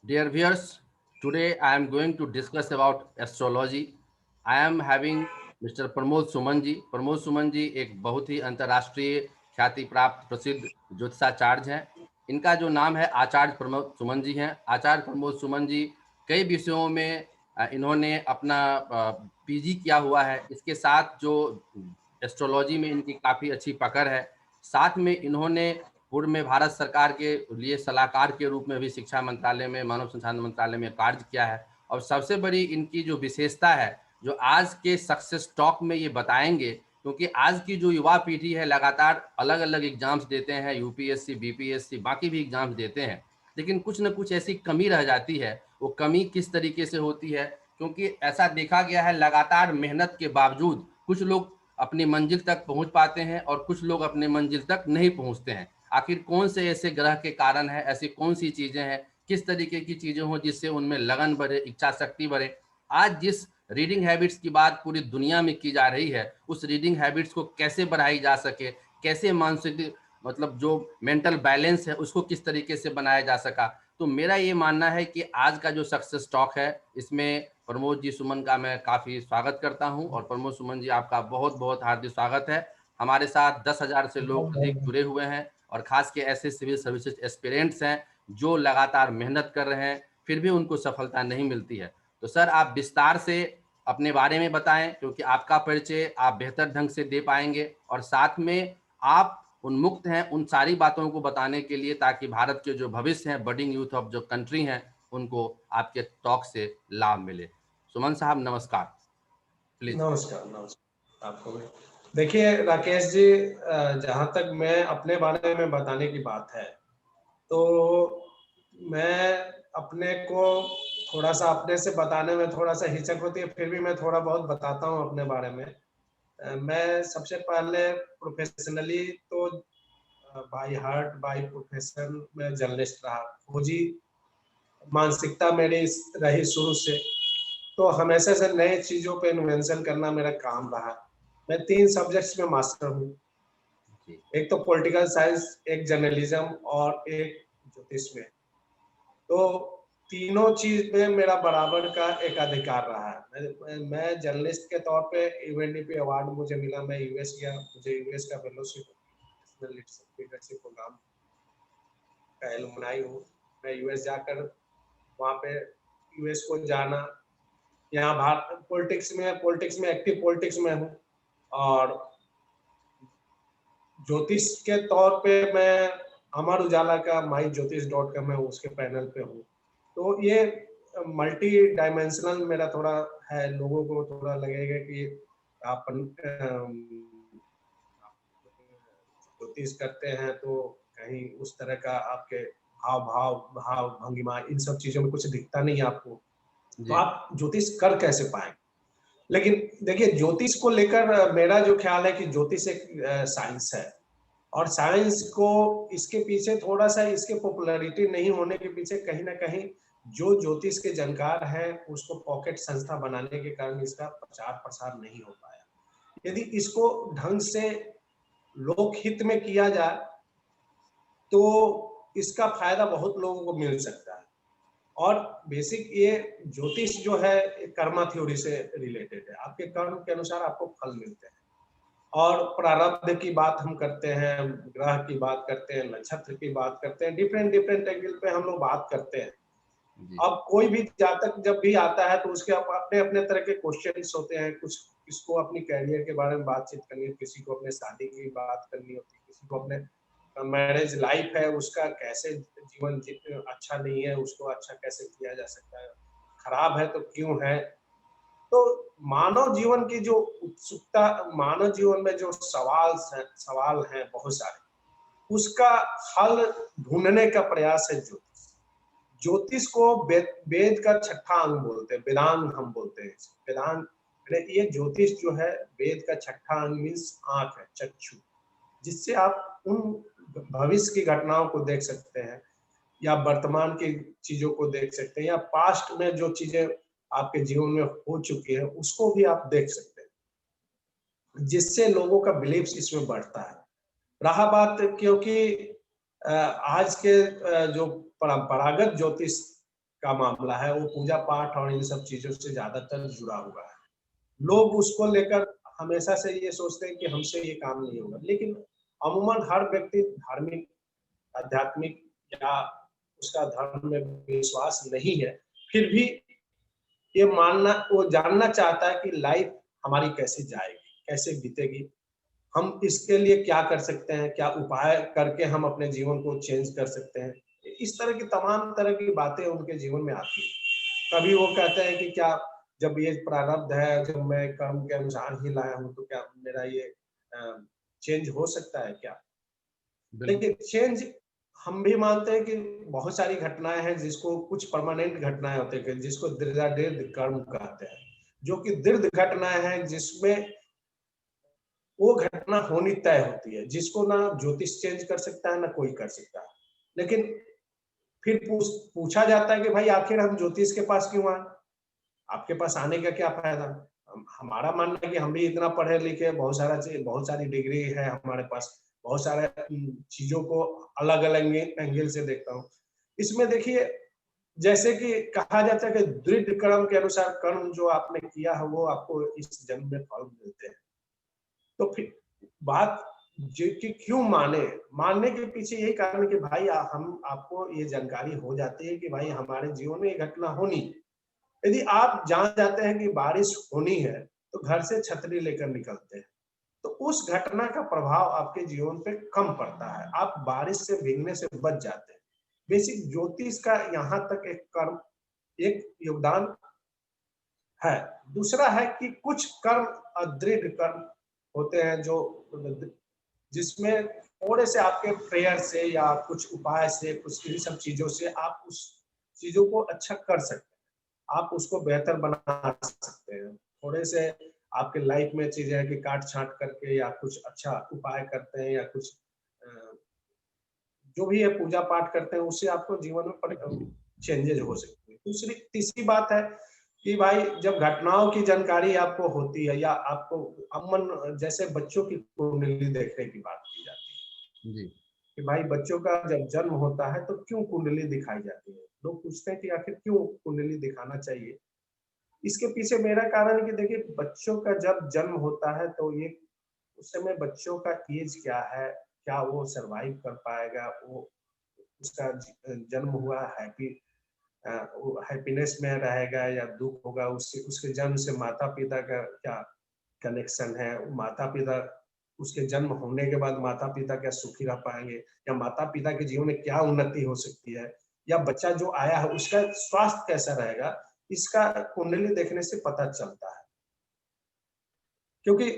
Dear viewers, today I am going to discuss about astrology. I am having Mr. Pramod Suman ji. Pramod Suman ji एक बहुत ही अंतर्राष्ट्रीय ख्याति प्राप्त प्रसिद्ध ज्योतिषाचार्य हैं। इनका जो नाम है आचार्य प्रमोद सुमन जी हैं। आचार्य प्रमोद सुमन जी कई विषयों में इन्होंने अपना पीजी किया हुआ है। इसके साथ जो एस्ट्रोलॉजी में इनकी काफ़ी अच्छी पकड़ है। साथ में इन्होंने पूर्व में भारत सरकार के लिए सलाहकार के रूप में भी शिक्षा मंत्रालय में, मानव संसाधन मंत्रालय में कार्य किया है। और सबसे बड़ी इनकी जो विशेषता है, जो आज के सक्सेस टॉक में ये बताएंगे, क्योंकि आज की जो युवा पीढ़ी है लगातार अलग अलग एग्जाम्स देते हैं, यूपीएससी, बीपीएससी, बाकी भी एग्जाम्स देते हैं, लेकिन कुछ न कुछ ऐसी कमी रह जाती है। वो कमी किस तरीके से होती है? क्योंकि ऐसा देखा गया है लगातार मेहनत के बावजूद कुछ लोग अपनी मंजिल तक पहुंच पाते हैं और कुछ लोग अपने मंजिल तक नहीं पहुंचते हैं। आखिर कौन से ऐसे ग्रह के कारण है, ऐसी कौन सी चीजें हैं, किस तरीके की चीजें हों जिससे उनमें लगन बढ़े, इच्छा शक्ति बढ़े। आज जिस रीडिंग हैबिट्स की बात पूरी दुनिया में की जा रही है, उस रीडिंग हैबिट्स को कैसे बढ़ाई जा सके, कैसे मानसिक मतलब जो मेंटल बैलेंस है उसको किस तरीके से बनाया जा सका। तो मेरा ये मानना है कि आज का जो सक्सेस टॉक है इसमें प्रमोद जी सुमन का मैं काफ़ी स्वागत करता हूं। और प्रमोद सुमन जी आपका बहुत बहुत हार्दिक स्वागत है। हमारे साथ 10,000 से लोग अधिक जुड़े हुए हैं और खास के ऐसे सिविल सर्विसेज एस्पिरेंट्स हैं जो लगातार मेहनत कर रहे हैं, फिर भी उनको सफलता नहीं मिलती है। तो सर आप विस्तार से अपने बारे में बताएं, क्योंकि आपका परिचय आप बेहतर ढंग से दे पाएंगे और साथ में आप उन्मुक्त हैं उन सारी बातों को बताने के लिए, ताकि भारत के जो भविष्य हैं, बडिंग यूथ ऑफ जो कंट्री हैं, उनको आपके टॉक से लाभ मिले। सुमन साहब नमस्कार, प्लीज। नमस्कार। नमस्कार आपको भी। देखिए राकेश जी, जहाँ तक मैं अपने बारे में बताने की बात है, तो मैं अपने को थोड़ा सा अपने से बताने में थोड़ा सा हिचक होती है, फिर भी मैं थोड़ा बहुत बताता हूँ अपने बारे में। मैं सबसे पहले प्रोफेशनली तो बाय हार्ट बाय प्रोफेशन में जर्नलिस्ट रहा। खोजी मानसिकता मेरी रही शुरू से, तो हमेशा से नए चीजों पे इन्वेंशन करना मेरा काम रहा। मैं 3 सब्जेक्ट्स में मास्टर हूँ। एक तो पॉलिटिकल साइंस, एक जर्नलिज्म और एक ज्योतिष में। तो तीनों चीज में मेरा बराबर का एक अधिकार रहा है। मैं जर्नलिस्ट के तौर पे यूएनडीपी अवार्ड मुझे मिला। मैं यूएस गया, मुझे यूएस का फेलोशिप, नेशनल लीडरशिप प्रोग्राम का एलुमनाई हूँ। मैं यूएस जाकर वहाँ पे यूएस को जाना, यहाँ भारत पॉलिटिक्स में एक्टिव पॉलिटिक्स में हूँ। और ज्योतिष के तौर पे मैं अमर उजाला का myjyotish.com है, उसके पैनल पे हूँ। तो ये मल्टी डायमेंशनल मेरा थोड़ा है। लोगों को थोड़ा लगेगा कि आप ज्योतिष करते हैं तो कहीं उस तरह का आपके भाव भंगिमा इन सब चीजों में कुछ दिखता नहीं है आपको, तो आप ज्योतिष कर कैसे पाएंगे। लेकिन देखिए, ज्योतिष को लेकर मेरा जो ख्याल है कि ज्योतिष एक साइंस है, और साइंस को इसके पीछे थोड़ा सा इसके पॉपुलैरिटी नहीं होने के पीछे कहीं ना कहीं जो ज्योतिष के जानकार हैं उसको पॉकेट संस्था बनाने के कारण इसका प्रचार प्रसार नहीं हो पाया। यदि इसको ढंग से लोकहित में किया जाए तो इसका फायदा बहुत लोगों को मिल सकता है। और बेसिक ये ज्योतिष जो है कर्मा थ्योरी से रिलेटेड है। आपके कर्म के अनुसार आपको फल मिलते हैं, और प्रारब्ध की बात हम करते हैं, ग्रह की बात करते हैं, नक्षत्र की बात करते हैं, डिफरेंट डिफरेंट एंगल पे हम लोग बात करते हैं। अब कोई भी जातक जब भी आता है तो उसके अपने अपने तरह के क्वेश्चंस होते हैं। कुछ किसको अपनी कैरियर के बारे में बातचीत करनी है, किसी को अपने शादी की बात करनी होती है, किसी को अपने मैरिज लाइफ है उसका कैसे जीवन अच्छा नहीं है उसको अच्छा कैसे किया जा सकता है, खराब है तो क्यों है। तो मानव जीवन की जो उत्सुकता, मानव जीवन में जो सवाल हैं बहुत सारे, उसका हल ढूंढने का प्रयास है ज्योतिष। ज्योतिष को वेद का छठा अंग बोलते हैं, वेदांग हम बोलते हैं। वेदांग ये ज्योतिष जो है वेद का छठा अंग मीन्स आंख है, चक्षु, जिससे आप उन भविष्य की घटनाओं को देख सकते हैं, या वर्तमान की चीजों को देख सकते हैं, या पास्ट में जो चीजें आपके जीवन में हो चुकी है उसको भी आप देख सकते हैं, जिससे लोगों का बिलीफ इसमें बढ़ता है। रहा बात, क्योंकि आज के जो परंपरागत ज्योतिष का मामला है वो पूजा पाठ और इन सब चीजों से ज्यादातर जुड़ा हुआ है। लोग उसको लेकर हमेशा से ये सोचते हैं कि हमसे ये काम नहीं होगा, लेकिन अमूमन हर व्यक्ति धार्मिक, आध्यात्मिक या उसका धर्म में विश्वास नहीं है, फिर भी ये मानना, वो जानना चाहता है कि लाइफ हमारी कैसे जाएगी, कैसे बीतेगी, हम इसके लिए क्या कर सकते हैं, क्या उपाय करके हम अपने जीवन को चेंज कर सकते हैं। इस तरह की तमाम तरह की बातें उनके जीवन में आती हैं। कभी वो कहते हैं कि क्या जब ये प्रारब्ध है, जब मैं कर्म के अनुसार ही लाया हूँ, तो क्या मेरा ये चेंज हो सकता है क्या? बिल्कुल। देखिए, चेंज हम भी मानते हैं कि बहुत सारी घटनाएं हैं जिसको कुछ परमानेंट घटनाएं होते हैं, जिसको दीर्घादीर्घ कर्म कहते हैं, जो कि दीर्घ घटनाएं हैं जिसमें वो घटना होनी तय होती है, जिसको ना ज्योतिष चेंज कर सकता है ना कोई कर सकता है। लेकिन फिर पूछा जाता है कि भाई आखिर हम ज्योतिष के पास क्यों आए? आपके पास आने का क्या फायदा? हमारा मानना है कि हम भी इतना पढ़े लिखे, बहुत सारी डिग्री है हमारे पास, बहुत सारे चीजों को अलग अलग एंगल से देखता हूँ। इसमें देखिए, जैसे कि कहा जाता है कि दृढ़ कर्म के अनुसार कर्म जो आपने किया है वो आपको इस जन्म में फल मिलते हैं। तो फिर बात कि क्यों मानने के पीछे यही कारण है कि भाई हम आपको ये जानकारी हो जाती है कि भाई हमारे जीवन में ये घटना होनी है। यदि आप जान जाते हैं कि बारिश होनी है तो घर से छतरी लेकर निकलते हैं, तो उस घटना का प्रभाव आपके जीवन पे कम पड़ता है, आप बारिश से भीगने से बच जाते हैं। बेसिक ज्योतिष का यहाँ तक एक योगदान है। दूसरा है कि कुछ कर्म अदृढ़ कर्म होते हैं जो जिसमें थोड़े से आपके प्रेयर से या कुछ उपाय से, कुछ इन सब चीजों से आप उस चीजों को अच्छा कर सकते हैं, आप उसको बेहतर बना सकते हैं। थोड़े से आपके लाइफ में चीजें हैं कि काट छांट करके या कुछ अच्छा उपाय करते हैं या कुछ जो भी है पूजा पाठ करते हैं, उससे आपको जीवन में चेंजेज हो सकते हैं। दूसरी तीसरी बात है कि भाई जब घटनाओं की जानकारी आपको होती है या आपको अमन, जैसे बच्चों की कुंडली देखने की बात की जाती है जी। कि भाई बच्चों का जब जन्म होता है तो क्यों कुंडली दिखाई जाती है, लोग पूछते हैं कि आखिर क्यों कुंडली दिखाना चाहिए। इसके पीछे मेरा कारण है कि देखिए, बच्चों का जब जन्म होता है तो ये उस समय बच्चों का एज क्या है, क्या वो सरवाइव कर पाएगा, वो उसका जन्म हुआ वो हैप्पीनेस में रहेगा या दुख होगा, उससे उसके जन्म से माता पिता का क्या कनेक्शन है, माता पिता उसके जन्म होने के बाद माता पिता क्या सुखी रह पाएंगे, या माता पिता के जीवन में क्या उन्नति हो सकती है, या बच्चा जो आया है उसका स्वास्थ्य कैसा रहेगा, इसका कुंडली देखने से पता चलता है। क्योंकि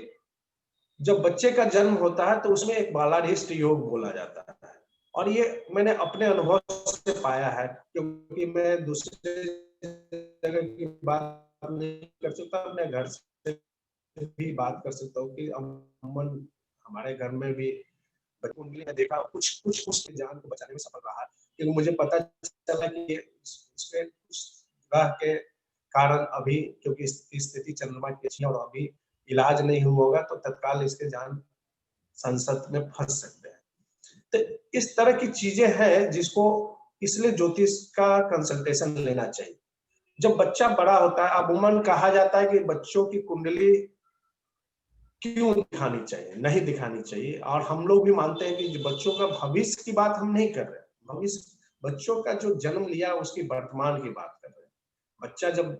जब बच्चे का जन्म होता है तो उसमें एक बालारिष्ट योग बोला जाता है, और ये मैंने अपने अनुभव से पाया है, क्योंकि मैं दूसरे जगह की बात नहीं कर सकता, अपने घर से भी बात कर सकता हूँ कि अमूमन हमारे घर में भी कुंडली में देखा, कुछ कुछ उसकी जान को बचाने में सफल रहा, क्योंकि मुझे पता चला कि इसमें कुछ ग्रह के कारण अभी, क्योंकि इसकी स्थिति चंद्रमा की अच्छी है और अभी इलाज नहीं हुआ होगा तो तत्काल इसके जान संसद में फंस सकते हैं। तो इस तरह की चीजें हैं जिसको, इसलिए ज्योतिष का कंसल्टेशन लेना चाहिए। जब बच्चा बड़ा होता है, अमूमन कहा जाता है कि बच्चों की कुंडली क्यों दिखानी चाहिए, नहीं दिखानी चाहिए, और हम लोग भी मानते हैं कि बच्चों का भविष्य की बात हम नहीं कर रहे, भविष्य बच्चों का जो जन्म लिया उसकी वर्तमान की बात कर रहे हैं। बच्चा जब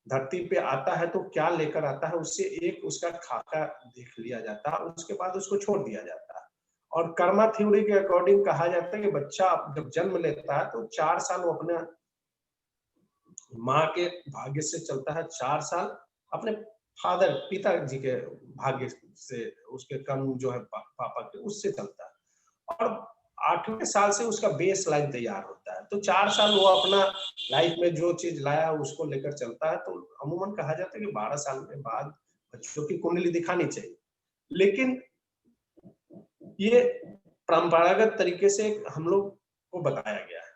धरती पे आता है तो क्या लेकर आता है, उससे एक उसका खाका देख लिया जाता है, उसके बाद उसको छोड़ दिया जाता है। और कर्मा थ्योरी के अकॉर्डिंग कहा जाता है कि बच्चा जब जन्म लेता है तो 4 साल वो अपने माँ के भाग्य से चलता है, 4 साल अपने पिताजी के भाग्य से, उसके कर्म जो है पापा के, उससे चलता है। और 8वें साल से उसका बेस लाइन तैयार होता है, तो 4 साल वो अपना लाइफ में जो चीज लाया उसको लेकर चलता है। तो अमूमन कहा जाता है कि 12 साल के बाद बच्चों की कुंडली दिखानी चाहिए। लेकिन ये परंपरागत तरीके से हम लोग को बताया गया है,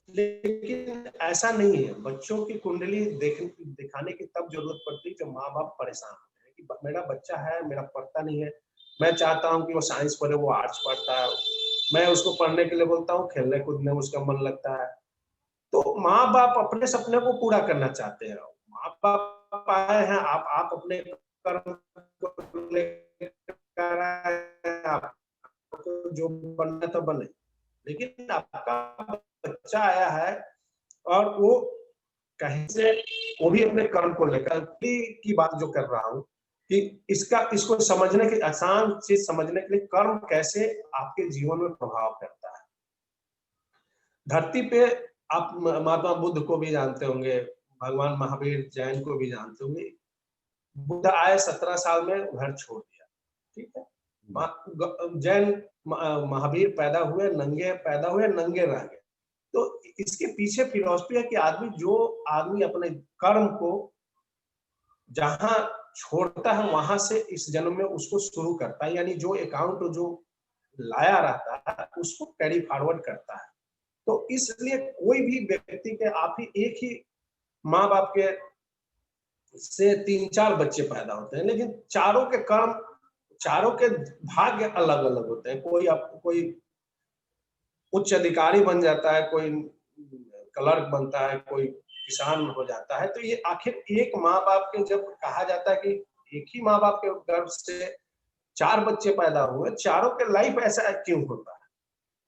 लेकिन ऐसा नहीं है। बच्चों की कुंडली दिखाने की तब जरूरत पड़ती है जब माँ बाप परेशान होते हैं कि मेरा बच्चा है, मेरा पढ़ता नहीं है, मैं चाहता हूँ कि वो साइंस पढ़े, वो आर्ट्स पढ़ता है, मैं उसको पढ़ने के लिए बोलता हूँ, खेलने कूदने में उसका मन लगता है। तो तो माँ बाप अपने सपने को पूरा करना चाहते हैं, माँ बाप आए हैं, आप अपने कर्म को लेकर आए हैं, आपको जो बनना था बने, लेकिन आपका बच्चा आया है और वो कहीं से, वो भी अपने कर्म को लेकर की बात जो कर रहा हूँ कि इसको समझने की आसान चीज समझने के लिए कर्म कैसे आपके जीवन में प्रभाव करता है। धरती पे आप महात्मा बुद्ध को भी जानते होंगे, भगवान महावीर जैन को भी जानते होंगे। बुद्ध आए 17 साल में घर छोड़ दिया, ठीक है। जैन महावीर पैदा हुए नंगे रह गए। तो इसके पीछे फिलॉसफी है कि आदमी अपने कर्म को जहां छोड़ता है वहां से इस जन्म में उसको शुरू करता है, यानी जो अकाउंट जो लाया रहता है उसको कैरी फॉरवर्ड करता है। तो इसलिए कोई भी व्यक्ति के आप ही एक ही माँ बाप के से 3-4 बच्चे पैदा होते हैं, लेकिन चारों के कर्म, चारों के भाग्य अलग अलग होते हैं। कोई उच्च अधिकारी बन जाता है, कोई क्लर्क बनता है, कोई किसान हो जाता है। तो ये आखिर एक माँ बाप के, जब कहा जाता है कि एक ही माँ बाप के गर्भ से 4 बच्चे पैदा हुए, चारों के लाइफ ऐसा क्यों होता है?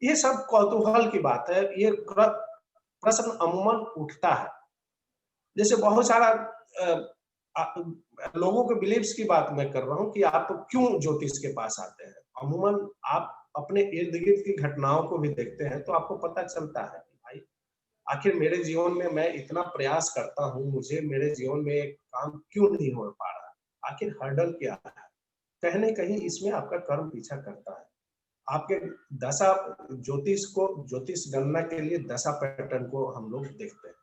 ये सब कौतूहल की बात है। ये प्रश्न अमूमन उठता है। जैसे बहुत सारा लोगों के बिलीव्स की बात मैं कर रहा हूँ कि आप क्यों ज्योतिष के पास आते हैं। अमूमन आप अपने इर्द गिर्द की घटनाओं को भी देखते हैं तो आपको पता चलता है कि भाई आखिर मेरे जीवन में मैं इतना प्रयास करता हूँ, मुझे मेरे जीवन में एक काम क्यों नहीं हो पा रहा, आखिर हर्डल क्या है। कहीं न कहीं इसमें आपका कर्म पीछा करता है। आपके दशा, ज्योतिष गणना के लिए दशा पैटर्न को हम लोग देखते हैं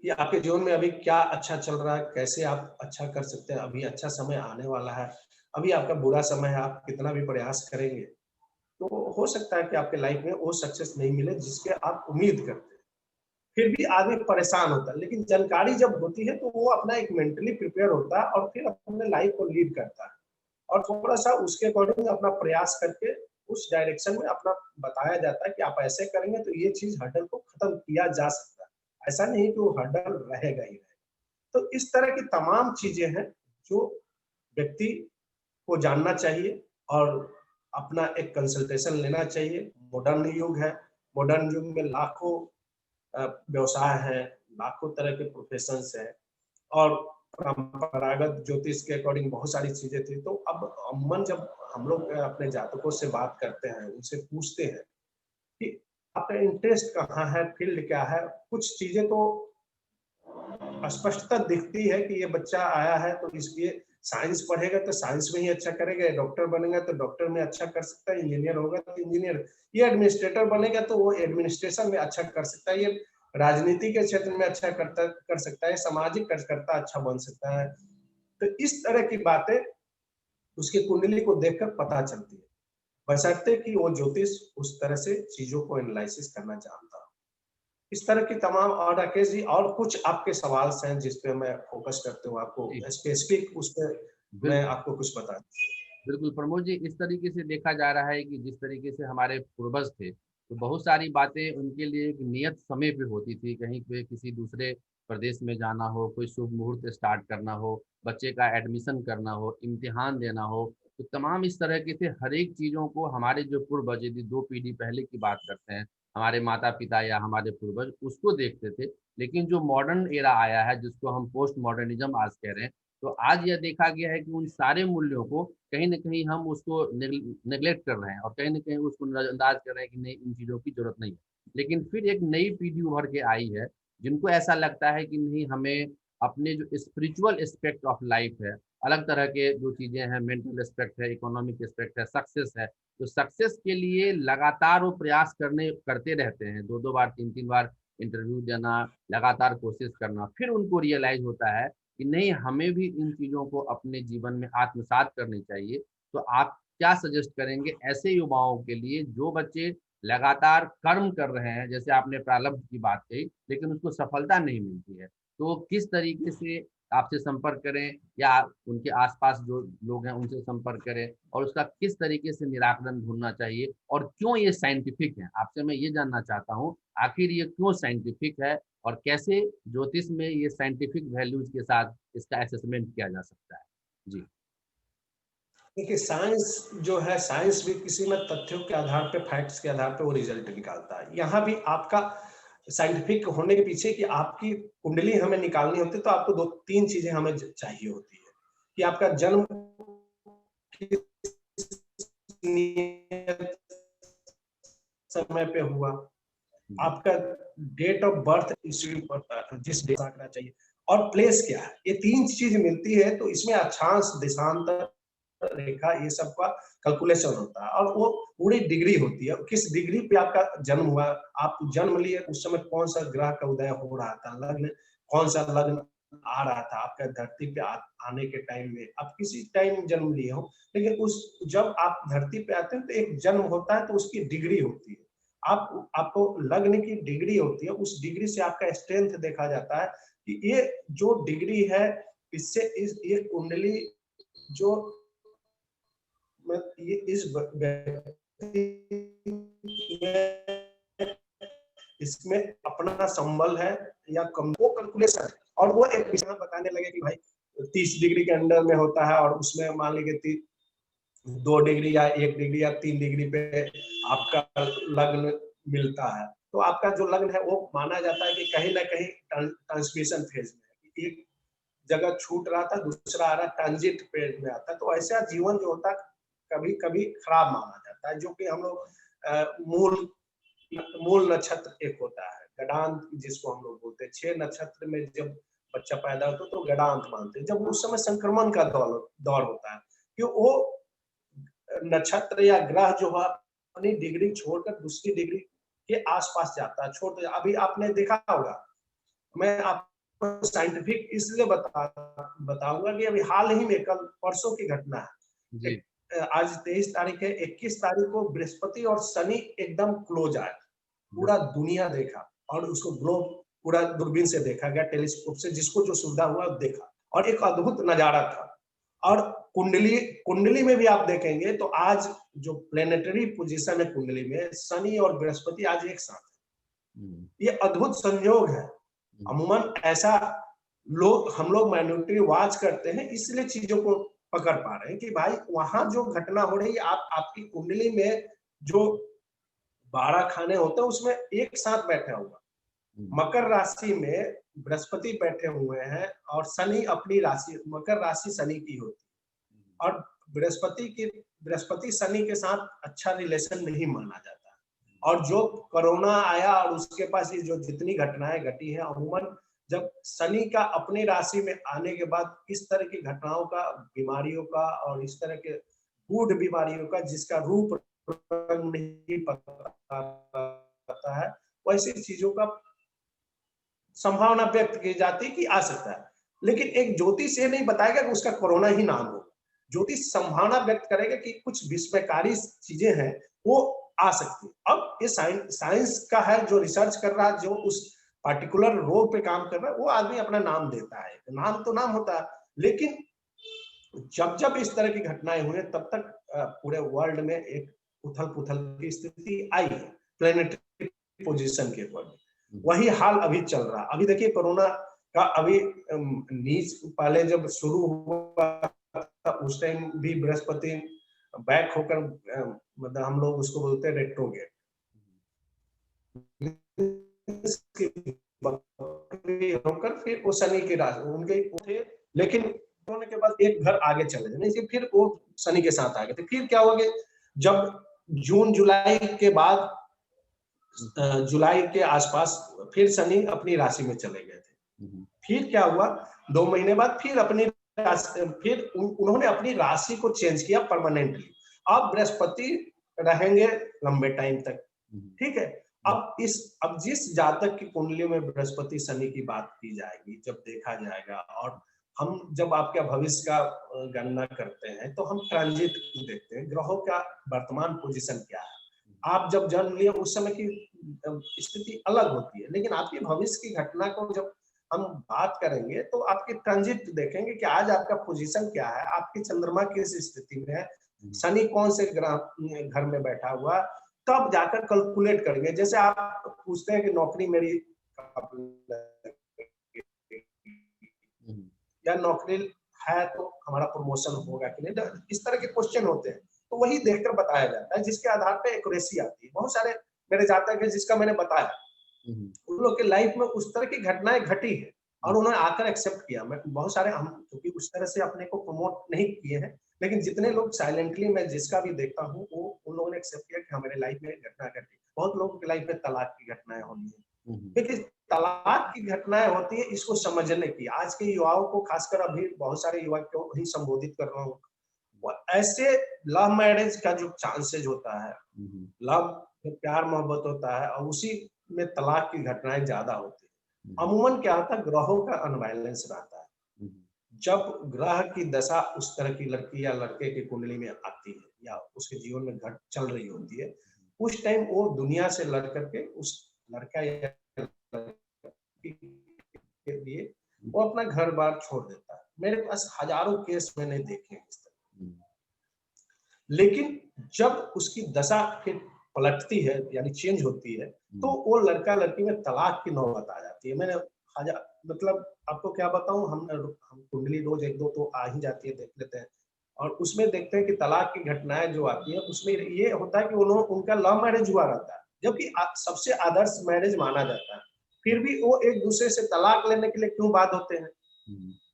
कि आपके जीवन में अभी क्या अच्छा चल रहा है, कैसे आप अच्छा कर सकते हैं। अभी अच्छा समय आने वाला है, अभी आपका बुरा समय है, आप कितना भी प्रयास करेंगे तो हो सकता है कि आपके लाइफ में वो सक्सेस नहीं मिले जिसके आप उम्मीद करते हैं। फिर भी आदमी परेशान होता है, लेकिन जानकारी जब होती है तो वो अपना एक मेंटली प्रिपेयर होता है और फिर अपने लाइफ को लीड करता है और थोड़ा सा उसके अकॉर्डिंग अपना प्रयास करके उस डायरेक्शन में अपना बताया जाता है कि आप ऐसे करेंगे तो ये चीज हर्डल को खत्म किया जा सकता है। ऐसा नहीं कि वो हर्डल रहेगा ही रहेगा। तो इस तरह की तमाम चीजें हैं जो व्यक्ति को जानना चाहिए और अपना एक कंसल्टेशन लेना चाहिए। मॉडर्न युग है, मॉडर्न युग में लाखों व्यवसाय हैं, लाखों तरह के प्रोफेशंस हैं और परंपरागत ज्योतिष के अकॉर्डिंग बहुत सारी चीजें थी। तो अब अमूमन जब हम लोग अपने जातकों से बात करते हैं, उनसे पूछते हैं कि आपका इंटरेस्ट कहाँ है, फील्ड क्या है, कुछ चीजें तो स्पष्टता दिखती है कि ये बच्चा आया है तो इसलिए साइंस पढ़ेगा तो साइंस में ही अच्छा करेगा, डॉक्टर बनेगा तो डॉक्टर में अच्छा कर सकता है, इंजीनियर होगा तो इंजीनियर, ये एडमिनिस्ट्रेटर बनेगा तो वो एडमिनिस्ट्रेशन में अच्छा कर सकता है, ये राजनीति के क्षेत्र में अच्छा कर सकता है, सामाजिक कार्यकर्ता अच्छा बन सकता है। तो इस तरह की बातें उसकी कुंडली को देखकर पता चलती है, बशर्ते कि वो ज्योतिष उस तरह से चीजों को एनालिसिस करना जानता हो। इस तरह की तमाम, और राकेश जी और कुछ आपके सवाल हैं जिस पे मैं फोकस करते हूँ, आपको जी, स्पेसिफिक उस पे मैं बिल्कुल आपको कुछ बता दूं। बिल्कुल प्रमोद जी, इस तरीके से देखा जा रहा है कि जिस तरीके से हमारे पूर्वज थे, तो बहुत सारी बातें उनके लिए एक नियत समय पे होती थी। कहीं पे किसी दूसरे प्रदेश में जाना हो, कोई शुभ मुहूर्त स्टार्ट करना हो, बच्चे का एडमिशन करना हो, इम्तिहान देना हो, तो तमाम इस तरह के से हर एक चीज़ों को हमारे जो पूर्वज, यदि 2 पीढ़ी पहले की बात करते हैं, हमारे माता-पिता या हमारे पूर्वज उसको देखते थे। लेकिन जो मॉडर्न एरा आया है, जिसको हम पोस्ट मॉडर्निज़्म आज कह रहे हैं, तो आज यह देखा गया है कि उन सारे मूल्यों को कहीं न कहीं हम उसको नेग्लेक्ट कर रहे हैं और कहीं न कहीं उसको नज़रअंदाज कर रहे हैं कि नहीं, इन चीज़ों की ज़रूरत नहीं है। लेकिन फिर एक नई पीढ़ी उभर के आई है, जिनको ऐसा लगता है कि नहीं, हमें अपने जो स्पिरिचुअल एस्पेक्ट ऑफ लाइफ है, अलग तरह के जो चीज़ें हैं, मेंटल एस्पेक्ट है, इकोनॉमिक एस्पेक्ट है, सक्सेस है, तो सक्सेस के लिए लगातार वो प्रयास करते रहते हैं, 2-2 बार, 3-3 बार इंटरव्यू देना, लगातार कोशिश करना। फिर उनको रियलाइज़ होता है कि नहीं, हमें भी इन चीज़ों को अपने जीवन में आत्मसात करनी चाहिए। तो आप क्या सजेस्ट करेंगे ऐसे युवाओं के लिए जो बच्चे लगातार कर्म कर रहे हैं, जैसे आपने प्रारब्ध की बात कही, लेकिन उसको सफलता नहीं मिलती है, तो किस तरीके से आपसे संपर्क करें या उनके आसपास जो लोग हैं उनसे संपर्क करें, और उसका किस तरीके से निराकरण ढूंढना चाहिए और क्यों ये साइंटिफिक है? आपसे मैं ये जानना चाहता हूँ, आखिर ये क्यों साइंटिफिक है और कैसे ज्योतिष में ये साइंटिफिक वैल्यूज के साथ इसका असेसमेंट किया जा सकता है? जी। देखिए, साइंस जो है, साइंस भी किसी में तथ्यों के आधार पे, फैक्ट्स के आधार पे वो रिजल्ट निकालता है। यहाँ भी आपका साइंटिफिक होने के पीछे कि आपकी कुंडली हमें निकालनी होती है, तो आपको 2-3 चीजें हमें चाहिए होती है कि आपका जन्म समय पे हुआ, आपका डेट ऑफ बर्थ जिस डेट आंकड़ा चाहिए, और प्लेस क्या है। ये 3 चीज मिलती है, तो इसमें अक्षांश, देशांतर, रेखा, ये सब का कैलकुलेशन होता है और वो पूरी डिग्री होती है। किस डिग्री पे आपका जन्म हुआ, आप जन्म लिए उस समय कौन सा ग्रह का उदय हो रहा था, लग्न कौन सा लग्न आ रहा था आपका धरती पे आने के टाइम में। आप किसी टाइम जन्म लिए हो, लेकिन उस जब आप धरती पे आते हैं तो एक जन्म होता है, तो उसकी डिग्री होती है। आपको लग्न की डिग्री होती है, उस डिग्री से आपका स्ट्रेंथ देखा जाता है कि ये जो डिग्री है, इससे ये कुंडली जो ये इस इसमें अपना संबल है या कम, वो कैलकुलेशन है। और वो एक विषय बताने लगे कि भाई 30 डिग्री के अंडर में होता है, और उसमें मान लीजिए 2 डिग्री या 1 डिग्री या 3 डिग्री पे आपका लग्न मिलता है, तो आपका जो लग्न है वो माना जाता है कि कहीं ना कहीं ट्रांसमिशन फेज में है। एक जगह छूट रहा था, दूसरा आ रहा, ट्रांजिट फेज में आता है। तो ऐसा जीवन जो होता है कभी कभी खराब माना जाता है, जो कि हम लोग मूल मूल नक्षत्र एक होता है, गडांत जिसको हम लोग बोलते हैं। 6 नक्षत्र में जब बच्चा पैदा होता है तो गडांत मानते हैं, जब उस समय संक्रमण का दौर होता है, कि वो नक्षत्र या ग्रह जो है अपनी डिग्री छोड़कर दूसरी डिग्री के आसपास जाता है, छोड़ते। अभी आपने देखा होगा, मैं आपको साइंटिफिक इसलिए बताऊंगा कि अभी हाल ही में, कल परसों की घटना है। जी। आज 23 तारीख है, 21 तारीख को बृहस्पति और शनि एकदम क्लोज आए, पूरा दुनिया देखा, और उसको ग्लोब पूरा दूरबीन से देखा गया, टेलीस्कोप से, जिसको जो सुविधा हुआ देखा, और एक अद्भुत नजारा था। और कुंडली कुंडली में भी आप देखेंगे तो आज जो प्लेनेटरी पोजीशन है कुंडली में, शनि और बृहस्पति आज एक साथ है। ये अद्भुत संयोग है। अमूमन ऐसा हम लोग माइनॉरिटी वॉच करते हैं, इसलिए चीजों को पकड़ पा रहे हैं कि भाई वहां जो घटना हो रही है, आपकी कुंडली में जो 12 खाने होते हैं उसमें एक साथ बैठा हुआ। मकर राशि में बृहस्पति बैठे हुए हैं, और शनि अपनी राशि, मकर राशि शनि की होती है, और बृहस्पति शनि के साथ अच्छा रिलेशन नहीं माना जाता। और जो कोरोना आया और उसके पास ये जो जितनी घटनाएं घटी हैं, अमूमन जब शनि का अपने राशि में आने के बाद इस तरह की घटनाओं का, बीमारियों का, और इस तरह के गूढ़ बीमारियों का जिसका रूप नहीं पता है, वैसी चीजों का संभावना व्यक्त की जाती है कि आ सकता है। लेकिन एक ज्योतिष ये नहीं बताएगा कि उसका कोरोना ही नाम हो। ज्योतिष संभावना व्यक्त करेगा कि कुछ विस्मयकारी चीजें हैं, वो आ सकती है। अब ये साइंस का है, जो रिसर्च कर रहा है, जो उस पार्टिकुलर रोग पे काम कर रहा है, वो आदमी अपना नाम देता है। नाम तो नाम होता है, लेकिन जब जब इस तरह की घटनाएं हुई, तब तक पूरे वर्ल्ड में एक उथल पुथल की स्थिति आई है प्लेनेटरी पोजीशन के अकॉर्डिंग। वही हाल अभी चल रहा। अभी देखिए कोरोना का अभी नीच पहले जब शुरू हुआ उस टाइम भी बृहस्पति बैक होकर, मतलब हम लोग उसको बोलते हैं रेट्रोगेट, होकर फिर वो शनि की राशि उनके थे, लेकिन होने के बाद एक घर आगे चले गए, फिर वो शनि के साथ आ गए थे। फिर क्या हुआ कि जब जून जुलाई के बाद, जुलाई के आसपास फिर शनि अपनी राशि में चले गए थे। फिर क्या हुआ, 2 महीने बाद फिर उन्होंने अपनी राशि को चेंज किया परमानेंटली। अब बृहस्पति रहेंगे लंबे टाइम तक, ठीक है। अब जिस जातक की कुंडली में बृहस्पति शनि की बात की जाएगी, जब देखा जाएगा, और हम जब आपके भविष्य का गणना करते हैं, तो हम ट्रांजिट देखते हैं, ग्रहों का वर्तमान पोजीशन क्या है। आप जब जन्म लिए उस समय की स्थिति अलग होती है, लेकिन आपकी भविष्य की घटना को जब हम बात करेंगे तो आपकी ट्रांजिट देखेंगे कि आज आपका पोजीशन क्या है, आपकी चंद्रमा किस स्थिति में है, शनि कौन से ग्रह घर में बैठा हुआ, तब जाकर कैलकुलेट करेंगे। जैसे आप पूछते हैं कि नौकरी मेरी या नौकरी है तो हमारा प्रमोशन होगा कि नहीं, इस तरह के क्वेश्चन होते हैं, तो वही देखकर बताया जाता है, जिसके आधार पे एक्यूरेसी आती है। बहुत सारे मेरे जातक है जिसका मैंने बताया, उन लोग के लाइफ में उस तरह की घटनाएं घटी है और उन्होंने आकर एक्सेप्ट किया। मैं बहुत सारे, हम क्योंकि उस तरह से अपने को प्रमोट नहीं किए हैं, लेकिन जितने लोग साइलेंटली मैं जिसका भी देखता हूँ, वो उन लोगों ने एक्सेप्ट किया कि हमारे लाइफ में घटना घटी। बहुत लोगों की लाइफ में तलाक की घटनाएं होनी है, देखिए तलाक की घटनाएं होती है, इसको समझने की आज के युवाओं को, खासकर अभी बहुत सारे युवा को ही संबोधित कर रहा हूँ, ऐसे लव मैरिज का जो चांसेज होता है, लव में प्यार मोहब्बत होता है और उसी में तलाक की घटनाएं ज्यादा होती है। अमूमन क्या होता है, ग्रहों का अनबैलेंस रहता है। जब ग्रह की दशा उस तरह की लड़की या लड़के की कुंडली में आती है या उसके जीवन में घट चल रही होती है, उस टाइम वो दुनिया से लड़ करके उस लड़का या लड़की के लिए वो अपना घर बार छोड़ देता है। मेरे पास हजारों केस मैंने देखे इस तरह। लेकिन जब उसकी दशा फिर पलटती है यानी चेंज होती है, तो वो लड़का लड़की में तलाक की नौबत आ जाती है। मैंने मतलब आपको क्या बताऊं, हम कुंडली रोज एक दो तो आ ही जाती है, देख लेते हैं, और उसमें देखते हैं कि तलाक की घटनाएं जो आती है उसमें ये होता है कि उनका लव मैरिज हुआ रहता है, जबकि सबसे आदर्श मैरिज माना जाता है, फिर भी वो एक दूसरे से तलाक लेने के लिए क्यों बाध्य होते हैं।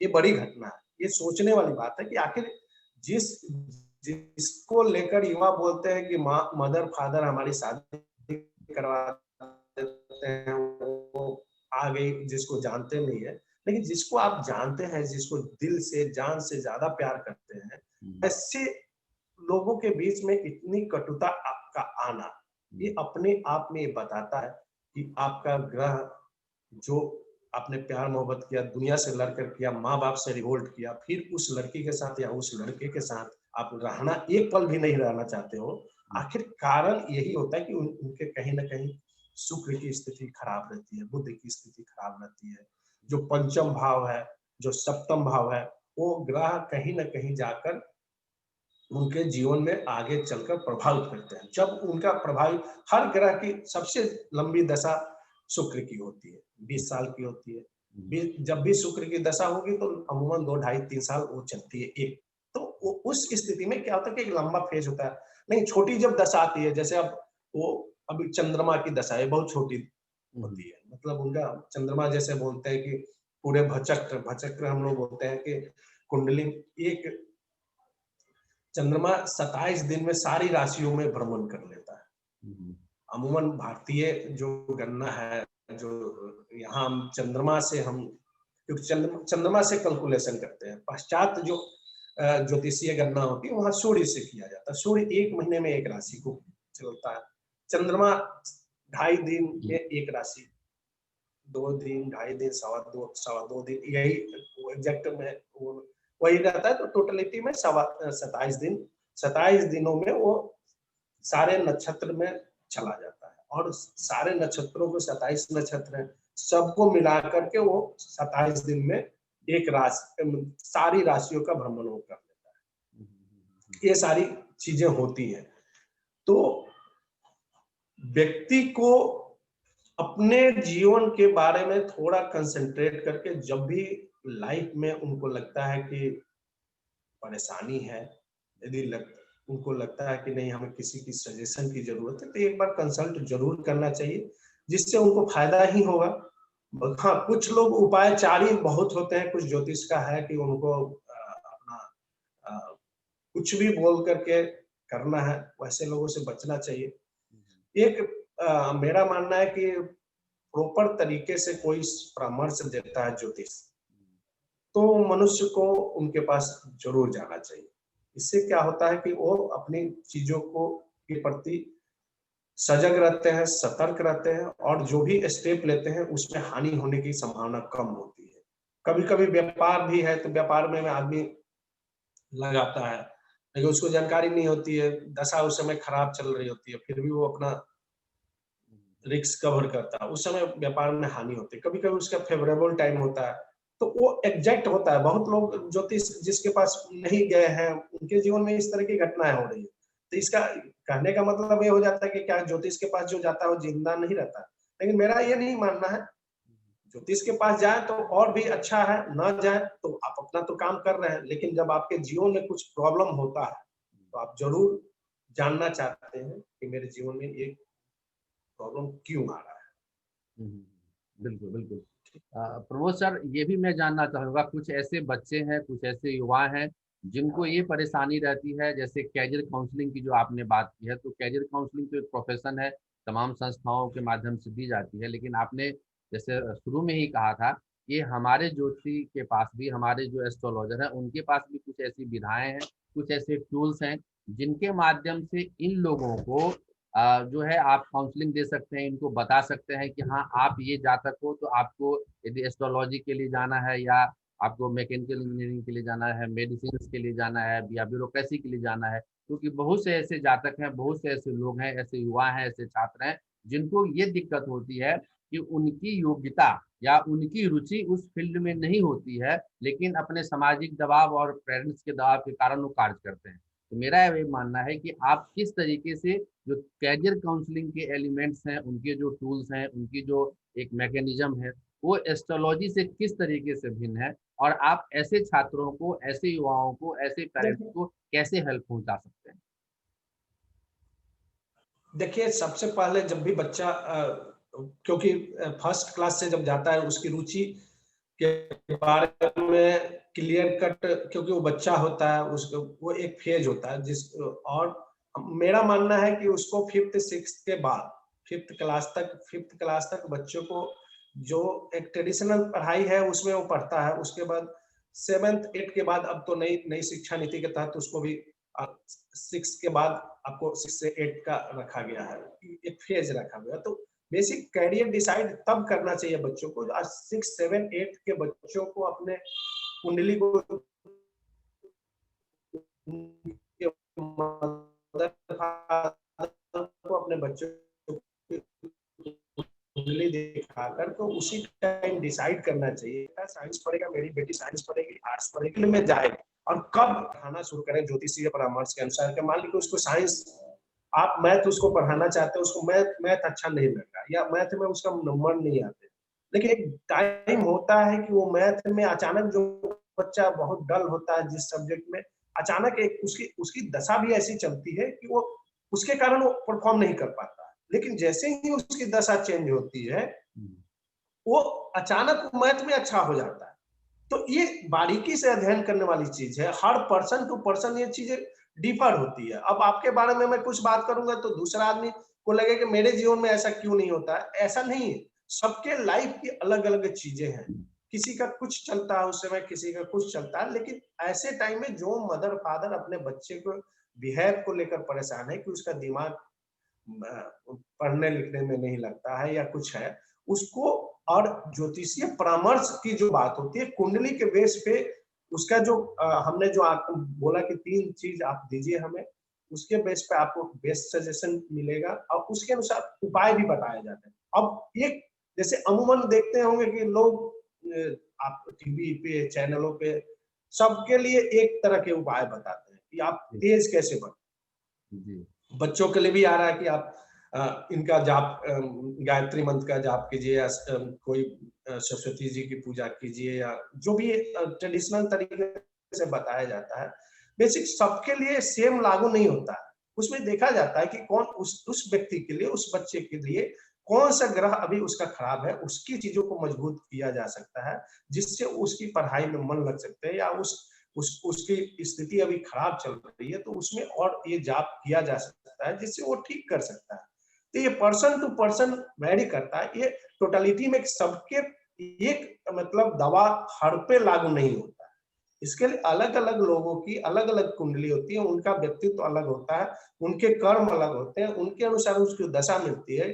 ये बड़ी घटना है, ये सोचने वाली बात है कि आखिर जिसको लेकर युवा बोलते हैं कि मदर फादर हमारी शादी करवा देते हैं, वो आ गई, जिसको जानते नहीं है, लेकिन जिसको आप जानते हैं, जिसको दिल से जान से ज्यादा प्यार करते हैं, ऐसे लोगों के बीच में इतनी कटुता आपका आना, ये अपने आप में बताता है कि आपका ग्रह जो आपने प्यार मोहब्बत किया, दुनिया से लड़कर किया, माँ बाप से रिवोल्ट किया, फिर उस लड़की के साथ या उस लड़के के साथ आप रहना, एक पल भी नहीं रहना चाहते हो, आखिर कारण यही होता है कि उनके कहीं ना कहीं शुक्र की स्थिति खराब रहती है, बुध की स्थिति खराब रहती है, जो पंचम भाव है, जो सप्तम भाव है, वो ग्रह कहीं ना कहीं जाकर उनके जीवन में आगे चलकर प्रभावित करते हैं। जब उनका प्रभावित, हर ग्रह की सबसे लंबी दशा शुक्र की होती है, 20 साल की होती है। जब भी शुक्र की दशा होगी तो अमूमन 2, 2.5, 3 साल वो चलती है एक, तो उस स्थिति में क्या होता है कि एक लंबा फेज होता है। नहीं, छोटी जब दशा आती है, जैसे अब वो अभी चंद्रमा की दशा है, बहुत छोटी होती है, मतलब उनका चंद्रमा जैसे बोलते हैं कि पूरे भचक्र हम लोग बोलते हैं कि कुंडली, एक चंद्रमा 27 दिन में सारी राशियों में भ्रमण कर लेता है। अमूमन भारतीय जो गणना है, जो यहाँ चंद्रमा से हम, क्योंकि चंद्रमा से कैलकुलेशन करते हैं, पश्चात जो ज्योतिषीय गणना होती है वहां सूर्य से किया जाता है। सूर्य 1 महीने में एक राशि को चलता है, चंद्रमा 2.5 दिन में एक राशि, 2 दिन, 2.5 दिन, 2.25 दिन, यही एग्जैक्ट में वही रहता है। तो टोटलिटी में 27 दिन, 27 दिनों में वो सारे नक्षत्र में चला जाता है, और सारे नक्षत्रों को 27 नक्षत्र हैं, सबको मिला करके वो 27 दिन में एक राशि, सारी राशियों का भ्रमण वो कर लेता है। ये सारी चीजें होती हैं। तो व्यक्ति को अपने जीवन के बारे में थोड़ा कंसंट्रेट करके, जब भी लाइफ में उनको लगता है कि परेशानी है, यदि उनको लगता है कि नहीं हमें किसी की सजेशन की जरूरत है, तो एक बार कंसल्ट जरूर करना चाहिए, जिससे उनको फायदा ही होगा। हाँ, कुछ लोग उपायचारी बहुत होते हैं, कुछ ज्योतिष का है कि उनको अपना कुछ भी बोल करके करना है, वैसे लोगों से बचना चाहिए। एक मेरा मानना है कि प्रॉपर तरीके से कोई परामर्श देता है ज्योतिष, तो मनुष्य को उनके पास जरूर जाना चाहिए। इससे क्या होता है कि वो अपनी चीजों को के प्रति सजग रहते हैं, सतर्क रहते हैं, और जो भी स्टेप लेते हैं उसमें हानि होने की संभावना कम होती है। कभी कभी व्यापार भी है, तो व्यापार में आदमी लगाता है, लेकिन उसको जानकारी नहीं होती है, दशा उस समय खराब चल रही होती है, फिर भी वो अपना रिस्क कवर करता है, उस समय व्यापार में हानि होती है। कभी-कभी उसका फेवरेबल टाइम होता है, तो वो एग्जैक्ट होता है। बहुत लोग ज्योतिष जिसके पास नहीं गए हैं, उनके जीवन में इस तरह की घटनाएँ हो रही है। तो इसका कहने का मतलब ये हो जाता है कि क्या ज्योतिष के पास जो जाता है वो जिंदा नहीं रहता? लेकिन मेरा ये नहीं मानना है। ज्योतिष के पास जाए तो और भी अच्छा है, ना जाए तो आप अपना तो काम कर रहे हैं, लेकिन जब आपके जीवन में कुछ प्रॉब्लम होता है, तो आप ज़रूर जानना चाहते हैं कि मेरे जीवन में ये प्रॉब्लम क्यों आ रहा है। हम्म, बिल्कुल बिल्कुल। प्रमोद सर, ये भी मैं जानना चाहूँगा, कुछ ऐसे बच्चे हैं, कुछ ऐसे युवा हैं जिनको ये परेशानी रहती है, जैसे कैरियर काउंसलिंग की जो आपने बात की है, तो कैरियर काउंसलिंग तो एक प्रोफेशन है, तमाम संस्थाओं के माध्यम से दी जाती है, लेकिन आपने जैसे शुरू में ही कहा था कि हमारे ज्योतिषी के पास भी, हमारे जो एस्ट्रोलॉजर हैं उनके पास भी कुछ ऐसी विधाएं हैं, कुछ ऐसे टूल्स हैं जिनके माध्यम से इन लोगों को जो है आप काउंसलिंग दे सकते हैं, इनको बता सकते हैं कि हाँ आप ये जातक हो तो आपको यदि एस्ट्रोलॉजी के लिए जाना है, या आपको मैकेनिकल इंजीनियरिंग के लिए जाना है, मेडिसिन के लिए जाना है, या ब्यूरोक्रेसी के लिए जाना है। क्योंकि बहुत से ऐसे जातक हैं, बहुत से ऐसे लोग हैं, ऐसे युवा हैं, ऐसे छात्र हैं जिनको ये दिक्कत होती है कि उनकी योग्यता या उनकी रुचि उस फील्ड में नहीं होती है, लेकिन अपने सामाजिक दबाव और पेरेंट्स के दबाव के कारण वो कार्य करते हैं। तो मेरा ये मानना है कि आप किस तरीके से जो कैरियर काउंसलिंग के एलिमेंट्स हैं, उनके जो टूल्स हैं, उनकी जो एक मैकेनिज्म है, वो एस्ट्रोलॉजी से किस तरीके से भिन्न है, और आप ऐसे छात्रों को, ऐसे युवाओं को, ऐसे पेरेंट्स देखिए को कैसे हेल्प पहुंचा सकते हैं? देखिए, सबसे पहले जब भी बच्चा क्योंकि फर्स्ट क्लास से जब जाता है, उसकी रुचि के बारे में क्लियर कट, क्योंकि वो बच्चा होता है, उसको वो एक फेज होता है जिस, और मेरा मानना है कि उसको 5th 6th के बाद 5th क्लास तक बच्चों को जो एक ट्रेडिशनल पढ़ाई है उसमें वो पढ़ता है। उसके बाद 7th 8th के बाद अब तो नई नई शिक्षा नीति के तहत उसको भी 6 के बाद आपको 6 से 8 का रखा गया है, एक फेज रखा गया है। तो बेसिक कैरियर डिसाइड तब करना चाहिए बच्चों को, आज 6 7 8 के बच्चों को अपने कुंडली को अपने बच्चों कुंडली दिखाकर तो उसी टाइम डिसाइड करना चाहिए, साइंस पढ़ेगा, मेरी बेटी साइंस पढ़ेगी, आर्ट्स पढ़ेगी में जाएगा, और कब पढ़ाना शुरू करें ज्योतिषीय परामर्श के अनुसार के। मान लीजिए उसको साइंस, आप मैथ उसको पढ़ाना चाहते हो, उसको मैथ अच्छा नहीं लग रहा, या मैथ में उसका नंबर नहीं आते, लेकिन एक टाइम होता है कि वो मैथ में अचानक जो बच्चा बहुत डल होता है जिस सब्जेक्ट में, अचानक एक उसकी उसकी दशा भी ऐसी चलती है कि वो उसके कारण वो परफॉर्म नहीं कर पाता है। लेकिन जैसे ही उसकी दशा चेंज होती है, वो अचानक मैथ में अच्छा हो जाता है। तो ये बारीकी से अध्ययन करने वाली चीज है, हर पर्सन टू पर्सन ये चीजें डिफर होती है। अब आपके बारे में मैं कुछ बात करूंगा तो दूसरा आदमी को लगे कि मेरे जीवन में ऐसा क्यों नहीं होता है, ऐसा नहीं है। सबके लाइफ की अलग अलग चीजें हैं, किसी का कुछ चलता है उस समय, किसी का कुछ चलता है, लेकिन ऐसे टाइम में जो मदर फादर अपने बच्चे को बिहेव को लेकर परेशान है कि उसका दिमाग पढ़ने लिखने में नहीं लगता है या कुछ है, उसको, और ज्योतिषीय परामर्श की जो बात होती है कुंडली के बेस पे, उसका जो हमने जो आपको बोला कि 3 चीज आप दीजिए हमें, उसके बेस पे आपको बेस्ट सजेशन मिलेगा और उसके अनुसार उपाय भी बताए जाते हैं। अब एक जैसे अमूमन देखते होंगे कि लोग आप टीवी पे, चैनलों पे सबके लिए एक तरह के उपाय बताते हैं कि आप तेज कैसे बने। बच्चों के लिए भी आ रहा है कि आप इनका जाप, गायत्री मंत्र का जाप कीजिए, या कोई सरस्वती जी की पूजा कीजिए, या जो भी ट्रेडिशनल तरीके से बताया जाता है। बेसिक सबके लिए सेम लागू नहीं होता है, उसमें देखा जाता है कि कौन उस व्यक्ति के लिए, उस बच्चे के लिए कौन सा ग्रह अभी उसका खराब है, उसकी चीजों को मजबूत किया जा सकता है जिससे उसकी पढ़ाई में मन लग सकते हैं, या उसकी स्थिति अभी खराब चल रही है तो उसमें और ये जाप किया जा सकता है जिससे वो ठीक कर सकता है। तो ये पर्सन टू पर्सन वेरी करता है, ये टोटलिटी में सबके एक मतलब दवा हर पे लागू नहीं होता है। इसके लिए अलग अलग लोगों की अलग अलग कुंडली होती है, उनका व्यक्तित्व अलग होता है, उनके कर्म अलग होते हैं, उनके अनुसार उसकी दशा मिलती है।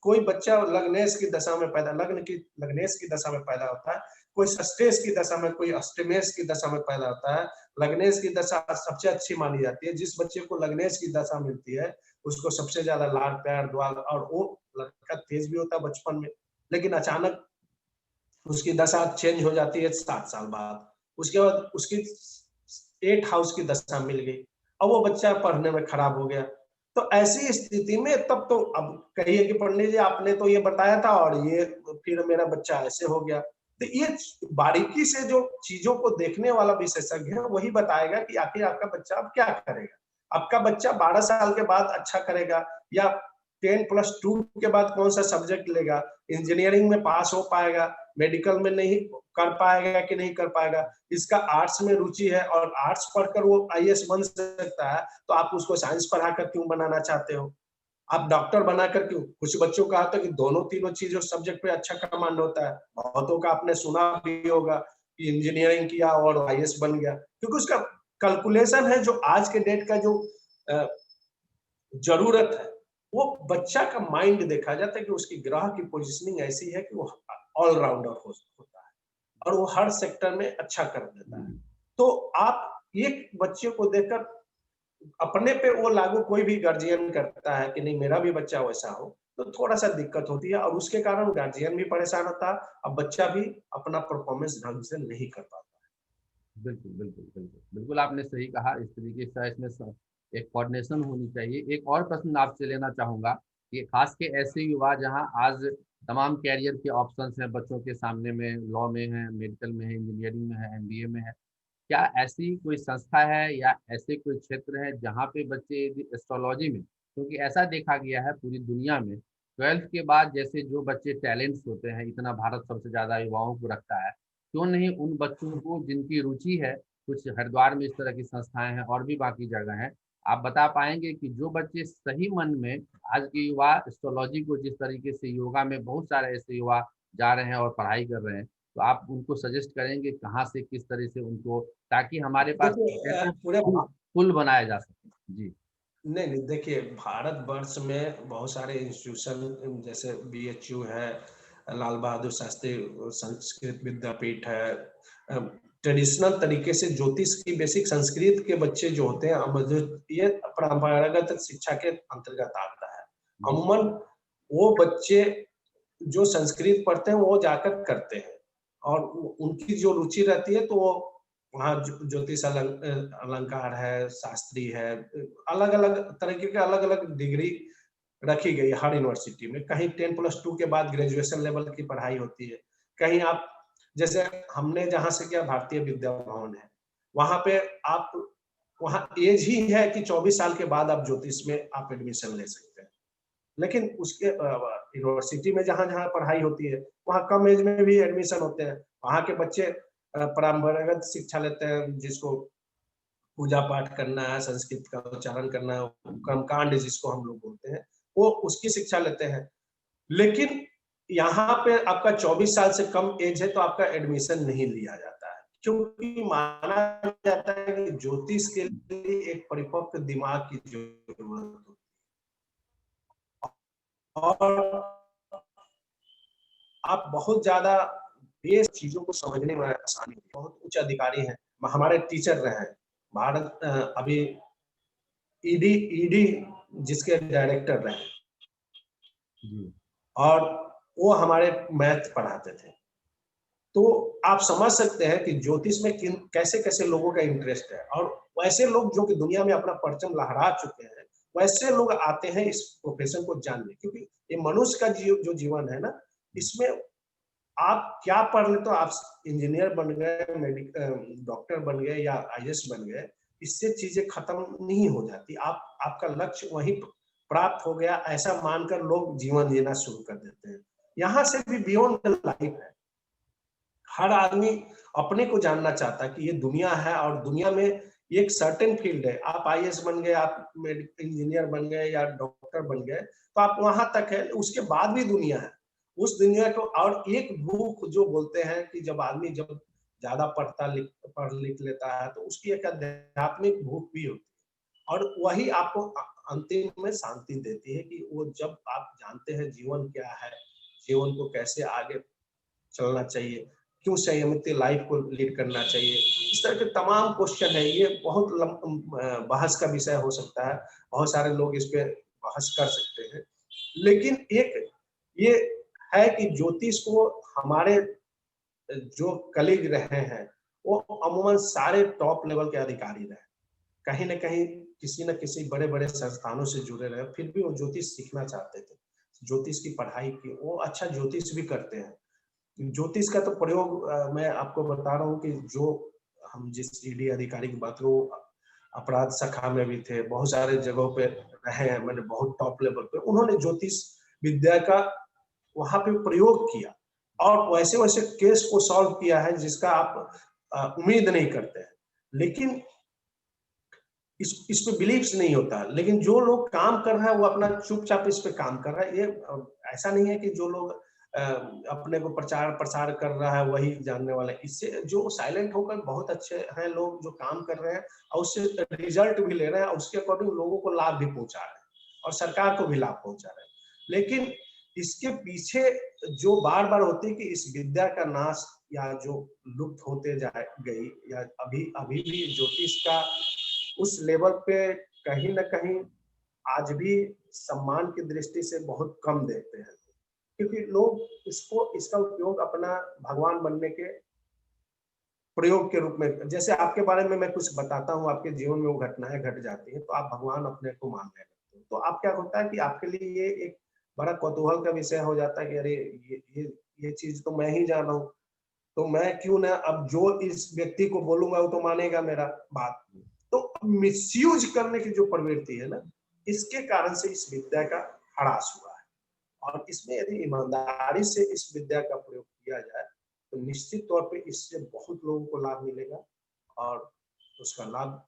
कोई बच्चा लग्नेश की दशा में पैदा, लग्नेश की दशा में पैदा होता है, कोई षष्ठेश की दशा में, कोई अष्टमेश की दशा में पैदा होता है। लग्नेश की दशा सबसे अच्छी मानी जाती है, जिस बच्चे को लग्नेश की दशा मिलती है उसको सबसे ज्यादा लाड प्यार दुआ, और वो लड़का तेज भी होता है बचपन में, लेकिन अचानक उसकी दशा चेंज हो जाती है 7 साल बाद। उसके बाद उसकी 8 हाउस की दशा मिल गई, अब वो बच्चा पढ़ने में खराब हो गया। तो ऐसी स्थिति में तब तो अब कहिए कि पंडित जी आपने तो ये बताया था और ये फिर मेरा बच्चा ऐसे हो गया। तो ये बारीकी से जो चीजों को देखने वाला विशेषज्ञ है वही बताएगा कि आखिर आपका बच्चा अब क्या करेगा। आपका बच्चा 12 साल के बाद अच्छा करेगा या 10+2 के बाद कौन सा सब्जेक्ट लेगा, इंजीनियरिंग में पास हो पाएगा, मेडिकल में नहीं कर पाएगा कि नहीं कर पाएगा, इसका आर्ट्स में रुचि है और आर्ट्स पढ़कर वो आईएएस बन सकता है, तो आप उसको साइंस पढ़ाकर क्यों बनाना चाहते हो? आप डॉक्टर बनाकर क्यों? कुछ बच्चों का आता है कि दोनों तीनों चीजों सब्जेक्ट पे अच्छा कमांड होता है। बहुतों का आपने सुना भी होगा कि इंजीनियरिंग किया और आईएएस बन गया, क्योंकि उसका कैलकुलेशन है जो आज के डेट का जो जरूरत है, वो बच्चा का माइंड देखा जाता है कि उसकी ग्रह की पोजीशनिंग ऐसी है कि वो ऑलराउंडर होता है और वो हर सेक्टर में अच्छा कर देता है। तो आप एक बच्चे को देखकर अपने पे वो लागू कोई भी गार्जियन करता है कि नहीं मेरा भी बच्चा वैसा हो, तो थोड़ा सा दिक्कत होती है और उसके कारण गार्जियन भी परेशान होता है और बच्चा भी अपना परफॉर्मेंस ढंग से नहीं कर पाता। बिल्कुल बिल्कुल बिल्कुल बिल्कुल आपने सही कहा। इस तरीके से इसमें एक कोऑर्डिनेशन होनी चाहिए। एक और प्रश्न आपसे लेना चाहूंगा कि खास के ऐसे युवा जहां आज तमाम कैरियर के ऑप्शंस हैं बच्चों के सामने में, लॉ में है, मेडिकल में है, इंजीनियरिंग में है, एमबीए में है, क्या ऐसी कोई संस्था है या ऐसे कोई क्षेत्र है जहाँ पे बच्चे यदि एस्ट्रोलॉजी में, क्योंकि ऐसा देखा गया है पूरी दुनिया में 12th के बाद जैसे जो बच्चे टैलेंट्स होते हैं, इतना भारत सबसे ज्यादा युवाओं को रखता है, क्यों नहीं उन बच्चों को जिनकी रुचि है, कुछ हरिद्वार में इस तरह की संस्थाएं हैं और भी बाकी जगह हैं, आप बता पाएंगे कि जो बच्चे सही मन में आज के युवा एस्ट्रोलॉजी को जिस तरीके से, योगा में बहुत सारे ऐसे युवा जा रहे हैं और पढ़ाई कर रहे हैं, तो आप उनको सजेस्ट करेंगे कहाँ से किस तरह से उनको, ताकि हमारे पास देखिए ऐसा पूरे पुल बनाया जा सके। जी नहीं नहीं, देखिए भारतवर्ष में बहुत सारे इंस्टीट्यूशन जैसे बीएचयू है, लाल बहादुर शास्त्री संस्कृत विद्यापीठ है, ट्रेडिशनल तरीके से ज्योतिष की बेसिक संस्कृत के बच्चे जो होते हैं, अब जो ये परंपरागत शिक्षा के अंतर्गत आता है। अमूमन वो बच्चे जो संस्कृत पढ़ते हैं वो जाकर करते हैं और उनकी जो रुचि रहती है तो वो वहाँ ज्योतिष अलंकार है, शास्त्री है, अलग अलग तरीके के अलग अलग डिग्री रखी गई है हर यूनिवर्सिटी में। कहीं 10+2 के बाद ग्रेजुएशन लेवल की पढ़ाई होती है, कहीं आप जैसे हमने जहाँ से किया भारतीय विद्या भवन है, वहां पे आप वहाँ एज ही है कि 24 साल के बाद आप ज्योतिष में आप एडमिशन ले सकते हैं। लेकिन उसके यूनिवर्सिटी में जहाँ जहाँ पढ़ाई होती है वहाँ कम एज में भी एडमिशन होते हैं। वहाँ के बच्चे परंपरागत शिक्षा लेते हैं, जिसको पूजा पाठ करना है, संस्कृत का उच्चारण करना है, कर्मकांड जिसको हम लोग बोलते हैं, वो उसकी शिक्षा लेते हैं। लेकिन यहाँ पे आपका 24 साल से कम एज है तो आपका एडमिशन नहीं लिया जाता है, क्योंकि माना जाता है कि ज्योतिष के लिए एक परिपक्व दिमाग की जरूरत होती है और आप बहुत ज्यादा बेस चीजों को समझने में आसानी होती है। बहुत उच्च अधिकारी हैं, हमारे टीचर रहे हैं, भारत अभी ईडी ईडी जिसके डायरेक्टर रहे और वो हमारे मैथ पढ़ाते थे। तो आप समझ सकते हैं कि ज्योतिष में कैसे कैसे लोगों का इंटरेस्ट है और वैसे लोग जो कि दुनिया में अपना परचम लहरा चुके हैं, वैसे लोग आते हैं इस प्रोफेशन को जानने, क्योंकि ये मनुष्य का जो जीवन है ना, इसमें आप क्या पढ़ ले तो आप इंजीनियर बन गए, डॉक्टर बन गए या आईएएस बन गए, इससे चीजें खत्म नहीं हो जाती। आप आपका लक्ष्य वहीं प्राप्त हो गया ऐसा मानकर लोग जीवन जीना शुरू कर देते हैं। यहाँ से भी बियॉन्ड लाइफ है, हर आदमी अपने को जानना चाहता है कि ये दुनिया है और दुनिया में एक सर्टेन फील्ड है। आप आईएएस बन गए, आप इंजीनियर बन गए या डॉक्टर बन गए तो आप वहां तक है, उसके बाद भी दुनिया है। उस दुनिया को और एक भूख जो बोलते हैं कि जब आदमी जब ज्यादा पढ़ लिख लेता है तो उसकी एक आध्यात्मिक भूख भी होती है और वही आपको अंतिम में शांति देती है कि वो जब आप जानते हैं जीवन क्या है, जीवन को कैसे आगे चलना चाहिए, क्यों संयमित लाइफ को लीड करना चाहिए, इस तरह के तमाम क्वेश्चन है। ये बहुत बहस का विषय हो सकता है, बहुत सारे लोग इस पे बहस कर सकते हैं, लेकिन एक ये है कि ज्योतिष को हमारे जो कलीग रहे हैं वो अमूमन सारे टॉप लेवल के अधिकारी रहे, कहीं न कहीं किसी न किसी बड़े-बड़े संस्थानों से जुड़े रहे, फिर भी वो ज्योतिष सीखना चाहते थे। ज्योतिष की पढ़ाई की, वो अच्छा ज्योतिष भी करते हैं। ज्योतिष का तो प्रयोग मैं आपको बता रहा हूँ कि जो हम जिस ईडी अधिकारी की बात करूँ, अपराध शाखा में भी थे, बहुत सारे जगहों पे रहे हैं, मैंने बहुत टॉप लेवल पे, उन्होंने ज्योतिष विद्या का वहाँ पे प्रयोग किया और वैसे-वैसे केस को सॉल्व किया है जिसका आप उम्मीद नहीं करते हैं। लेकिन इस पे बिलीव्स नहीं होता, लेकिन जो लोग काम कर रहा है वो अपना चुपचाप इस पे काम कर रहा है। ये ऐसा नहीं है कि जो लोग अपने को प्रचार प्रसार कर रहा है वही जानने वाले हैं। इससे जो साइलेंट होकर बहुत अच्छे हैं लोग जो काम कर रहे हैं और उससे रिजल्ट भी ले रहे हैं और उसके अकॉर्डिंग लोगों को लाभ भी पहुंचा रहे हैं और सरकार को भी लाभ पहुंचा रहे हैं। लेकिन इसके पीछे जो बार बार होती है कि इस विद्या का नाश या जो लुप्त होते जा गई या अभी अभी भी ज्योतिष का उस लेवल पे कहीं न कहीं आज भी सम्मान की दृष्टि से बहुत कम देखते हैं, क्योंकि लोग इसका उपयोग अपना भगवान बनने के प्रयोग के रूप में, जैसे आपके बारे में मैं कुछ बताता हूँ, आपके जीवन में वो घटनाएं घट जाती हैं तो आप भगवान अपने को मानने लगते हो, तो आप क्या होता है कि आपके लिए ये एक बड़ा कौतूहल का विषय हो जाता है कि अरे ये चीज तो मैं ही जान रहा हूँ, तो मैं क्यों ना अब जो इस व्यक्ति को बोलूंगा वो तो मानेगा मेरा बात। तो मिसयूज करने की जो प्रवृत्ति है ना, इसके कारण से इस विद्या का ह्रास हुआ है। और इसमें यदि ईमानदारी से इस विद्या का प्रयोग किया जाए तो निश्चित तौर पे इससे बहुत लोगों को लाभ मिलेगा और उसका लाभ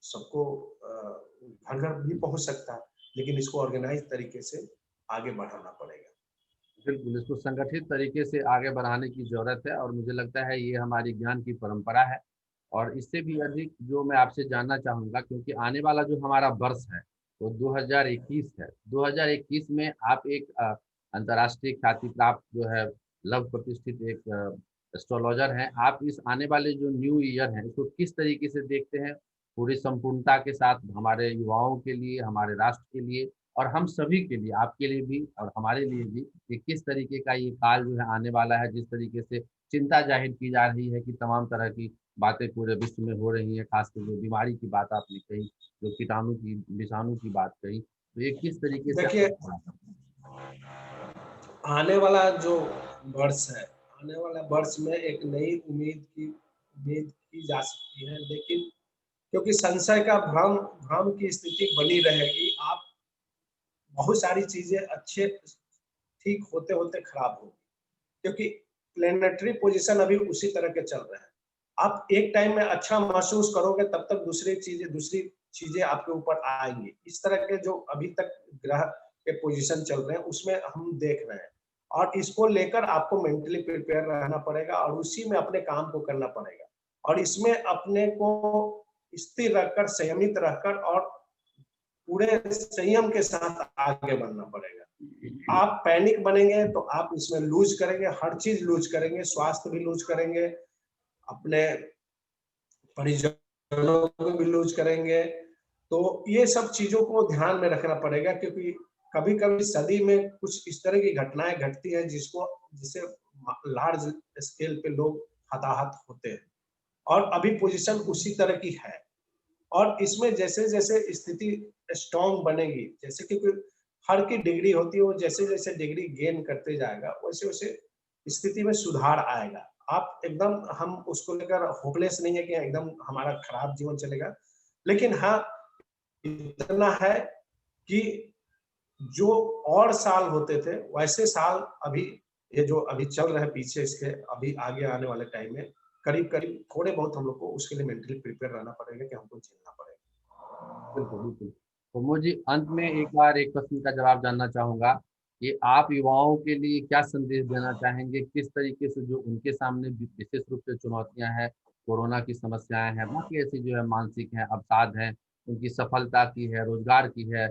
सबको घर घर भी पहुंच सकता है, लेकिन इसको ऑर्गेनाइज तरीके से आगे बढ़ाना पड़ेगा। बिल्कुल, इसको संगठित तरीके से आगे बढ़ाने की ज़रूरत है और मुझे लगता है ये हमारी ज्ञान की परंपरा है। और इससे भी अधिक जो मैं आपसे जानना चाहूँगा, क्योंकि आने वाला जो हमारा वर्ष है वो 2021 है। 2021 में आप एक अंतर्राष्ट्रीय ख्याति प्राप्त जो है लव प्रतिष्ठित एक एस्ट्रोलॉजर हैं। आप इस आने वाले जो न्यू ईयर है इसको किस तरीके से देखते हैं? पूरी संपूर्णता के साथ हमारे युवाओं के लिए, हमारे राष्ट्र के लिए और हम सभी के लिए, आपके लिए भी और हमारे लिए भी, कि किस तरीके का ये काल जो है आने वाला है, जिस तरीके से चिंता जाहिर की जा रही है कि तमाम तरह की बातें पूरे विश्व में हो रही हैं, खासकर जो बीमारी की बात आपने कही, जो कीटाणु की, विषाणु की बात कही, तो ये किस तरीके से देखिए, आने वाला जो वर्ष है, आने वाला वर्ष में एक नई उम्मीद की जा सकती है, लेकिन क्योंकि संशय का भ्रम भ्रम की स्थिति बनी रहेगी, आप बहुत सारी चीजें अच्छे ठीक होते होते खराब होगी, क्योंकि प्लेनेटरी पोजीशन अभी उसी तरह के चल रहे हैं। आप एक टाइम में अच्छा महसूस करोगे तब तक दूसरी चीजें आपके ऊपर आएंगी। इस तरह के जो अभी तक ग्रह के पोजीशन चल रहे हैं उसमें हम देख रहे हैं और इसको लेकर आपको मेंटली प्रिपेयर रहना पड़ेगा और उसी में अपने काम को करना पड़ेगा और इसमें अपने को स्थिर रखकर, संयमित रहकर और पूरे संयम के साथ आगे बढ़ना पड़ेगा। आप पैनिक बनेंगे तो आप इसमें लूज करेंगे, हर चीज लूज करेंगे, स्वास्थ्य भी लूज करेंगे, अपने परिजनों को भी लूज करेंगे। तो ये सब चीजों को ध्यान में रखना पड़ेगा, क्योंकि कभी-कभी सदी में कुछ इस तरह की घटनाएं घटती हैं जिसे लार्ज स्केल पे लोग हताहत होते हैं और अभी पोजीशन उसी तरह की है। और इसमें जैसे-जैसे स्थिति स्ट्रॉन्ग बनेगी, जैसे कि हर की डिग्री होती है, वो जैसे-जैसे डिग्री गेन करते जाएगा, वैसे-वैसे स्थिति में सुधार आएगा। आप एकदम, हम उसको लेकर होपलेस नहीं है कि एकदम हमारा खराब जीवन चलेगा। लेकिन हाँ, इतना है कि जो और साल होते थे, वैसे साल अभी ये जो अभी चल रहे हैं पीछे इसके, अभी आगे आने वाले टाइम में करीब-करीब थोड़े बहुत हम लोग को उसके लिए मेंटली प्रिपेयर रहना पड़ेगा कि हमको झेलना पड़ेगा। बिल्कुल, बिल्कुल। तो मुझे अंत में एक बार एक प्रश्न का जवाब जानना चाहूँगा कि आप युवाओं के लिए क्या संदेश देना चाहेंगे? किस तरीके से जो उनके सामने विशेष रूप से चुनौतियाँ हैं, कोरोना की समस्याएँ हैं, बाकी ऐसी जो है मानसिक हैं, अवसाद हैं, उनकी सफलता की है, रोज़गार की है,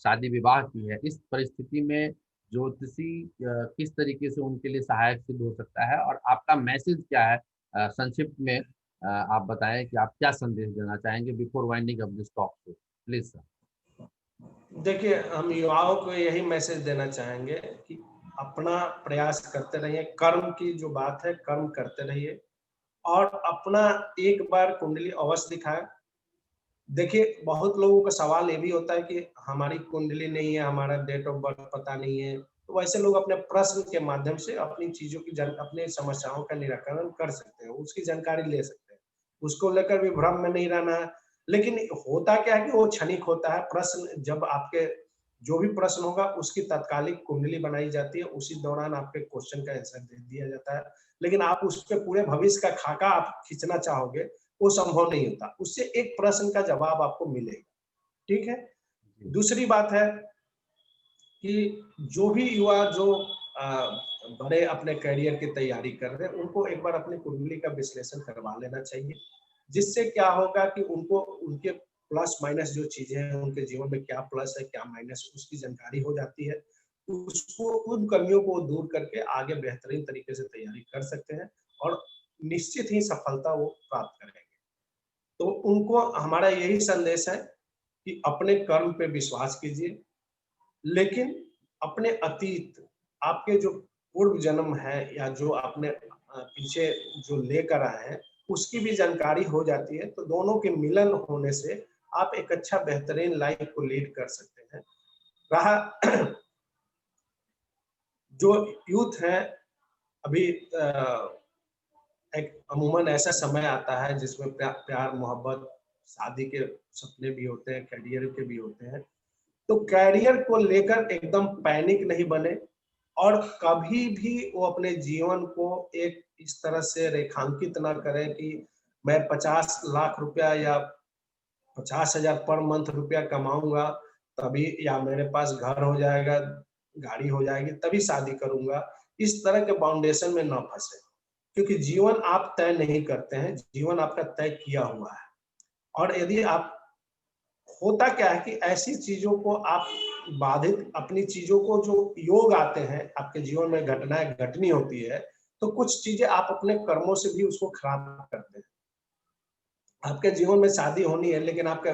शादी-विवाह की है। इस परिस्थिति में ज्योतिषी किस तरीके से उनके लिए सहायक सिद्ध हो सकता है और आपका मैसेज क्या है? संक्षिप्त में आप बताएँ कि आप क्या संदेश देना चाहेंगे before winding up this talk? Please sir. देखिए, हम युवाओं को यही मैसेज देना चाहेंगे कि अपना प्रयास करते रहिए, कर्म की जो बात है कर्म करते रहिए और अपना एक बार कुंडली अवश्य दिखाएं। देखिए, बहुत लोगों का सवाल ये भी होता है कि हमारी कुंडली नहीं है, हमारा डेट ऑफ बर्थ पता नहीं है, तो वैसे लोग अपने प्रश्न के माध्यम से अपनी चीज़ों की अपनी समस्याओं का निराकरण कर सकते हैं, उसकी जानकारी ले सकते हैं। उसको लेकर भी भ्रम में नहीं रहना है। लेकिन होता क्या है कि वो क्षणिक होता है, प्रश्न जब आपके जो भी प्रश्न होगा उसकी तात्कालिक कुंडली बनाई जाती है, उसी दौरान आपके क्वेश्चन का आंसर दे दिया जाता है। लेकिन आप उसपे पूरे भविष्य का खाका आप खींचना चाहोगे, वो संभव नहीं होता। उससे एक प्रश्न का जवाब आपको मिलेगा, ठीक है? दूसरी बात है कि जो भी युवा जो बड़े अपने करियर की तैयारी कर रहे हैं, उनको एक बार अपनी कुंडली का विश्लेषण करवा लेना चाहिए। जिससे क्या होगा कि उनको उनके प्लस माइनस जो चीजें हैं, उनके जीवन में क्या प्लस है, क्या माइनस, उसकी जानकारी हो जाती है। उसको उन कमियों को दूर करके आगे बेहतरीन तरीके से तैयारी कर सकते हैं और निश्चित ही सफलता वो प्राप्त करेंगे। तो उनको हमारा यही संदेश है कि अपने कर्म पे विश्वास कीजिए, लेकिन अपने अतीत, आपके जो पूर्व जन्म है या जो आपने पीछे जो लेकर आए हैं, उसकी भी जानकारी हो जाती है, तो दोनों के मिलन होने से आप एक अच्छा बेहतरीन लाइफ को लीड कर सकते हैं। रहा जो यूथ है अभी, एक अमूमन ऐसा समय आता है जिसमें प्यार मोहब्बत, शादी के सपने भी होते हैं, करियर के भी होते हैं। तो करियर को लेकर एकदम पैनिक नहीं बने और कभी भी वो अपने जीवन को एक इस तरह से रेखांकित ना करें कि मैं 50 लाख रुपया या 50,000 पर मंथ रुपया कमाऊंगा तभी, या मेरे पास घर हो जाएगा, गाड़ी हो जाएगी तभी शादी करूंगा। इस तरह के फाउंडेशन में ना फंसे, क्योंकि जीवन आप तय नहीं करते हैं, जीवन आपका तय किया हुआ है। और यदि आप, होता क्या है कि ऐसी चीजों को आप बाधित, अपनी चीजों को जो योग आते हैं आपके जीवन में, घटनाएं घटनी होती है, तो कुछ चीजें आप अपने कर्मों से भी उसको खराब करते हैं। आपके जीवन में शादी होनी है, लेकिन आपका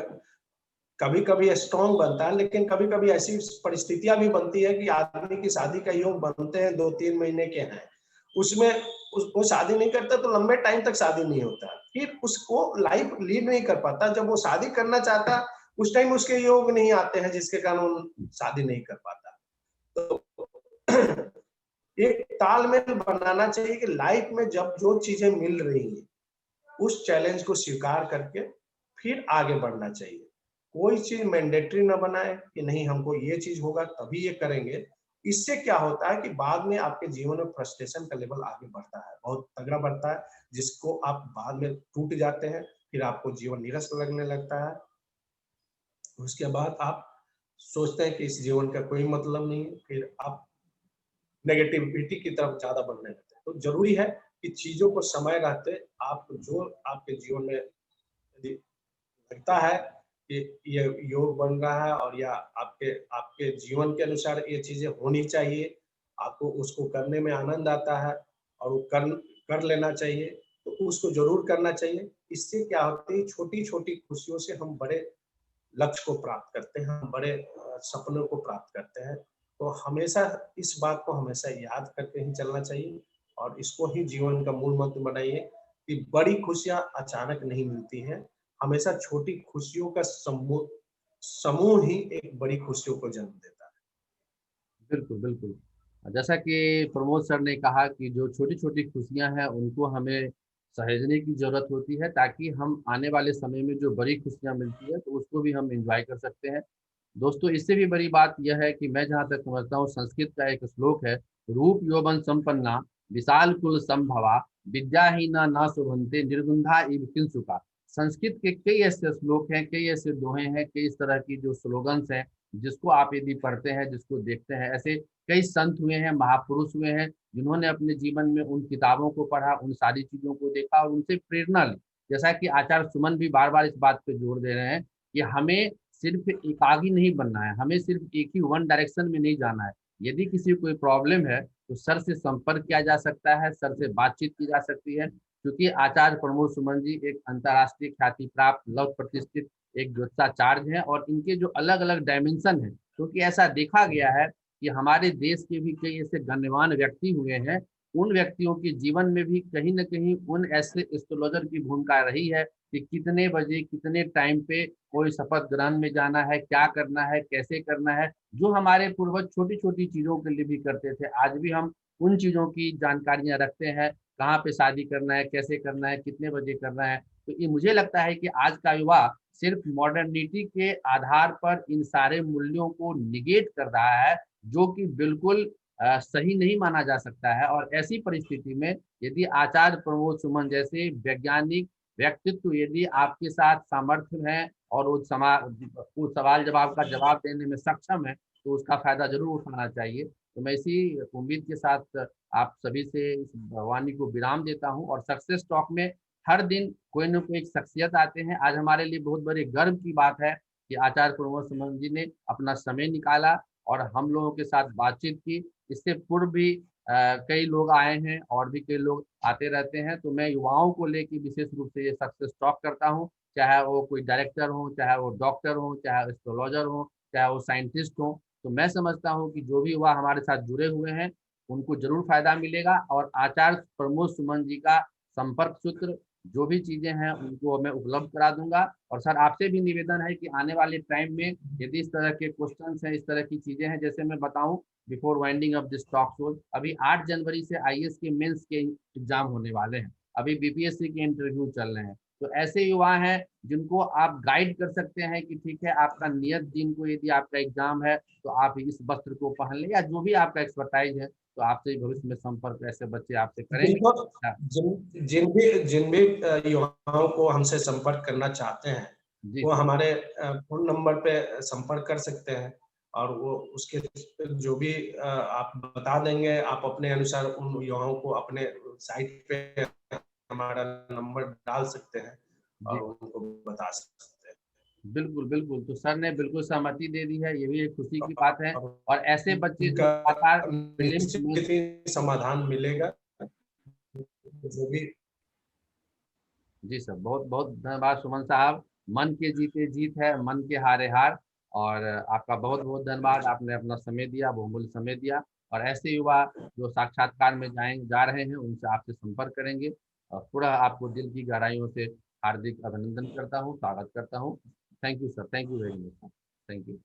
कभी कभी स्ट्रॉन्ग बनता है, लेकिन कभी कभी ऐसी परिस्थितियां भी बनती है कि आदमी की शादी का योग बनते हैं 2-3 महीने के हैं, उसमें वो शादी नहीं करता तो लंबे टाइम तक शादी नहीं होता, फिर उसको लाइफ लीड नहीं कर पाता। जब वो शादी करना चाहता, उस टाइम उसके योग नहीं आते हैं, जिसके कारण शादी नहीं कर पाता। तो एक तालमेल बनाना चाहिए कि लाइफ में जब जो चीजें मिल रही हैं, उस चैलेंज को स्वीकार करके फिर आगे बढ़ना चाहिए। कोई चीज मैंडेटरी ना बनाए कि नहीं हमको ये चीज होगा तभी ये करेंगे। इससे क्या होता है कि बाद में आपके जीवन में फ्रस्ट्रेशन का लेवल आगे बढ़ता है, बहुत तगड़ा बढ़ता है, जिसको आप बाद में टूट जाते हैं, फिर आपको जीवन नीरस लगने लगता है। उसके बाद आप सोचते हैं कि इस जीवन का कोई मतलब नहीं है, फिर आप नेगेटिविटी की तरफ ज्यादा बढ़ने लगते हैं। तो जरूरी है कि चीजों को समय रहते आप जो आपके जीवन में यदि लगता है कि ये योग बन रहा है और या आपके आपके जीवन के अनुसार ये चीजें होनी चाहिए, आपको उसको करने में आनंद आता है और वो कर लेना चाहिए, तो उसको जरूर करना चाहिए। इससे क्या होता है, छोटी छोटी खुशियों से हम बड़े लक्ष्य को प्राप्त करते हैं, हम बड़े सपनों को प्राप्त करते हैं। तो हमेशा इस बात को हमेशा याद करके ही चलना चाहिए और इसको ही जीवन का मूल मंत्र बनाइए कि बड़ी खुशियां अचानक नहीं मिलती हैं, हमेशा छोटी खुशियों का समूह समूह ही एक बड़ी खुशियों को जन्म देता है। बिल्कुल बिल्कुल। जैसा कि प्रमोद सर ने कहा कि जो छोटी छोटी खुशियां हैं उनको हमें सहेजने की जरूरत होती है, ताकि हम आने वाले समय में जो बड़ी खुशियां मिलती है तो उसको भी हम एंजॉय कर सकते हैं। दोस्तों, इससे भी बड़ी बात यह है कि मैं जहाँ तक समझता हूँ, संस्कृत का एक श्लोक है, रूप यौवन संपन्ना विशाल कुल संभवा विद्याहीना ना शोभन्ते निर्गुंधा इव किंसुका। संस्कृत के कई ऐसे श्लोक हैं, कई ऐसे दोहे हैं, कई इस तरह की जो स्लोगन्स हैं, जिसको आप यदि पढ़ते हैं, जिसको देखते हैं, ऐसे कई संत हुए हैं, महापुरुष हुए हैं, जिन्होंने अपने जीवन में उन किताबों को पढ़ा, उन सारी चीजों को देखा और उनसे प्रेरणा ली। जैसा कि आचार्य सुमन भी बार बार इस बात पे जोर दे रहे हैं कि हमें सिर्फ एकाकी नहीं बनना है, हमें सिर्फ एक ही वन डायरेक्शन में नहीं जाना है। यदि किसी को कोई प्रॉब्लम है तो सर से संपर्क किया जा सकता है, सर से बातचीत की जा सकती है, क्योंकि आचार्य प्रमोद सुमन जी एक अंतर्राष्ट्रीय ख्याति प्राप्त लौह प्रतिष्ठित एक ज्योतिषाचार्य हैं और इनके जो अलग अलग डायमेंशन है, क्योंकि ऐसा देखा गया है कि हमारे देश के भी कई ऐसे गण्यमान व्यक्ति हुए हैं, उन व्यक्तियों के जीवन में भी कहीं न कहीं उन ऐसे एस्ट्रोलॉजर की भूमिका रही है कि कितने बजे, कितने टाइम पे कोई शपथ ग्रहण में जाना है, क्या करना है, कैसे करना है, जो हमारे पूर्वज छोटी-छोटी चीज़ों के लिए भी करते थे। आज भी हम उन चीज़ों की जानकारियाँ रखते हैं, कहाँ पे शादी करना है, कैसे करना है, कितने बजे करना है। तो ये मुझे लगता है कि आज का युवा सिर्फ़ मॉडर्निटी के आधार पर इन सारे मूल्यों को नेगेट कर रहा है, जो कि बिल्कुल सही नहीं माना जा सकता है। और ऐसी परिस्थिति में यदि आचार्य प्रमोद सुमन जैसे वैज्ञानिक व्यक्तित्व यदि आपके साथ सामर्थ्य हैं और वो सवाल-जवाब का जवाब देने में सक्षम है, तो उसका फ़ायदा ज़रूर उठाना चाहिए। तो मैं इसी उम्मीद के साथ आप सभी से इस वाणी को विराम देता हूँ और सक्सेस टॉक में हर दिन कोई न कोई एक शख्सियत आते हैं। आज हमारे लिए बहुत बड़े गर्व की बात है कि आचार्य प्रमोद सुमन जी ने अपना समय निकाला और हम लोगों के साथ बातचीत की। इससे पूर्व भी कई लोग आए हैं और भी कई लोग आते रहते हैं। तो मैं युवाओं को लेके विशेष रूप से ये सक्सेस टॉक करता हूँ, चाहे वो कोई डायरेक्टर हो, चाहे वो डॉक्टर हो, चाहे एस्ट्रोलॉजर हो, चाहे वो साइंटिस्ट हो। तो मैं समझता हूँ कि जो भी युवा हमारे साथ जुड़े हुए हैं, उनको ज़रूर फ़ायदा मिलेगा और आचार्य प्रमोद सुमन जी का संपर्क सूत्र, जो भी चीज़ें हैं, उनको मैं उपलब्ध करा दूँगा। और सर आपसे भी निवेदन है कि आने वाले टाइम में यदि इस तरह के क्वेश्चन्स हैं, इस तरह की चीज़ें हैं, जैसे मैं बताऊँ before winding up this talk show, अभी 8 जनवरी से आईएएस के मेंस के एग्ज़ाम होने वाले हैं। अभी बीपीएससी के इंटरव्यू चल रहे हैं। तो ऐसे युवा हैं जिनको आप गाइड कर सकते हैं कि ठीक है, आपका नियत दिन को यदि आपका एग्ज़ाम है, तो आप इस वस्त्र को पहन लें या जो भी आपका एक्सपर्टाइज़ है, तो आपसे भविष्य में संपर्क ऐसे बच्चे आपसे करेंगे। बिल्कुल, हाँ, जिन भी युवाओं को हमसे संपर्क करना चाहते हैं, जी वो सर। हमारे फ़ोन नंबर पे संपर्क कर सकते हैं और वो उसके जो भी आप बता देंगे, आप अपने अनुसार उन युवाओं को अपने साइट पे हमारा नंबर डाल सकते हैं और जी, उनको बता सकते हैं। बिल्कुल, बिल्कुल। तो सर ने बिल्कुल सहमति दे दी है, ये भी एक खुशी की बात है और और ऐसे बच्चे जो उनका लगातार प्रीलिम्स में निश्चित ही समाधान मिलेगा, जो भी जी सर, बहुत-बहुत धन्यवाद सुमन साहब। मन के जीते जीत है, मन के हारे हार और आपका बहुत-बहुत धन्यवाद। आपने अपना समय दिया, बहुमूल्य समय दिया और ऐसे युवा जो साक्षात्कार में जा रहे हैं, उनसे आपसे संपर्क करेंगे और पूरा आपको दिल की गहराइयों से हार्दिक अभिनंदन करता हूँ, स्वागत करता हूँ। Thank you sir, thank you very much sir. Thank you.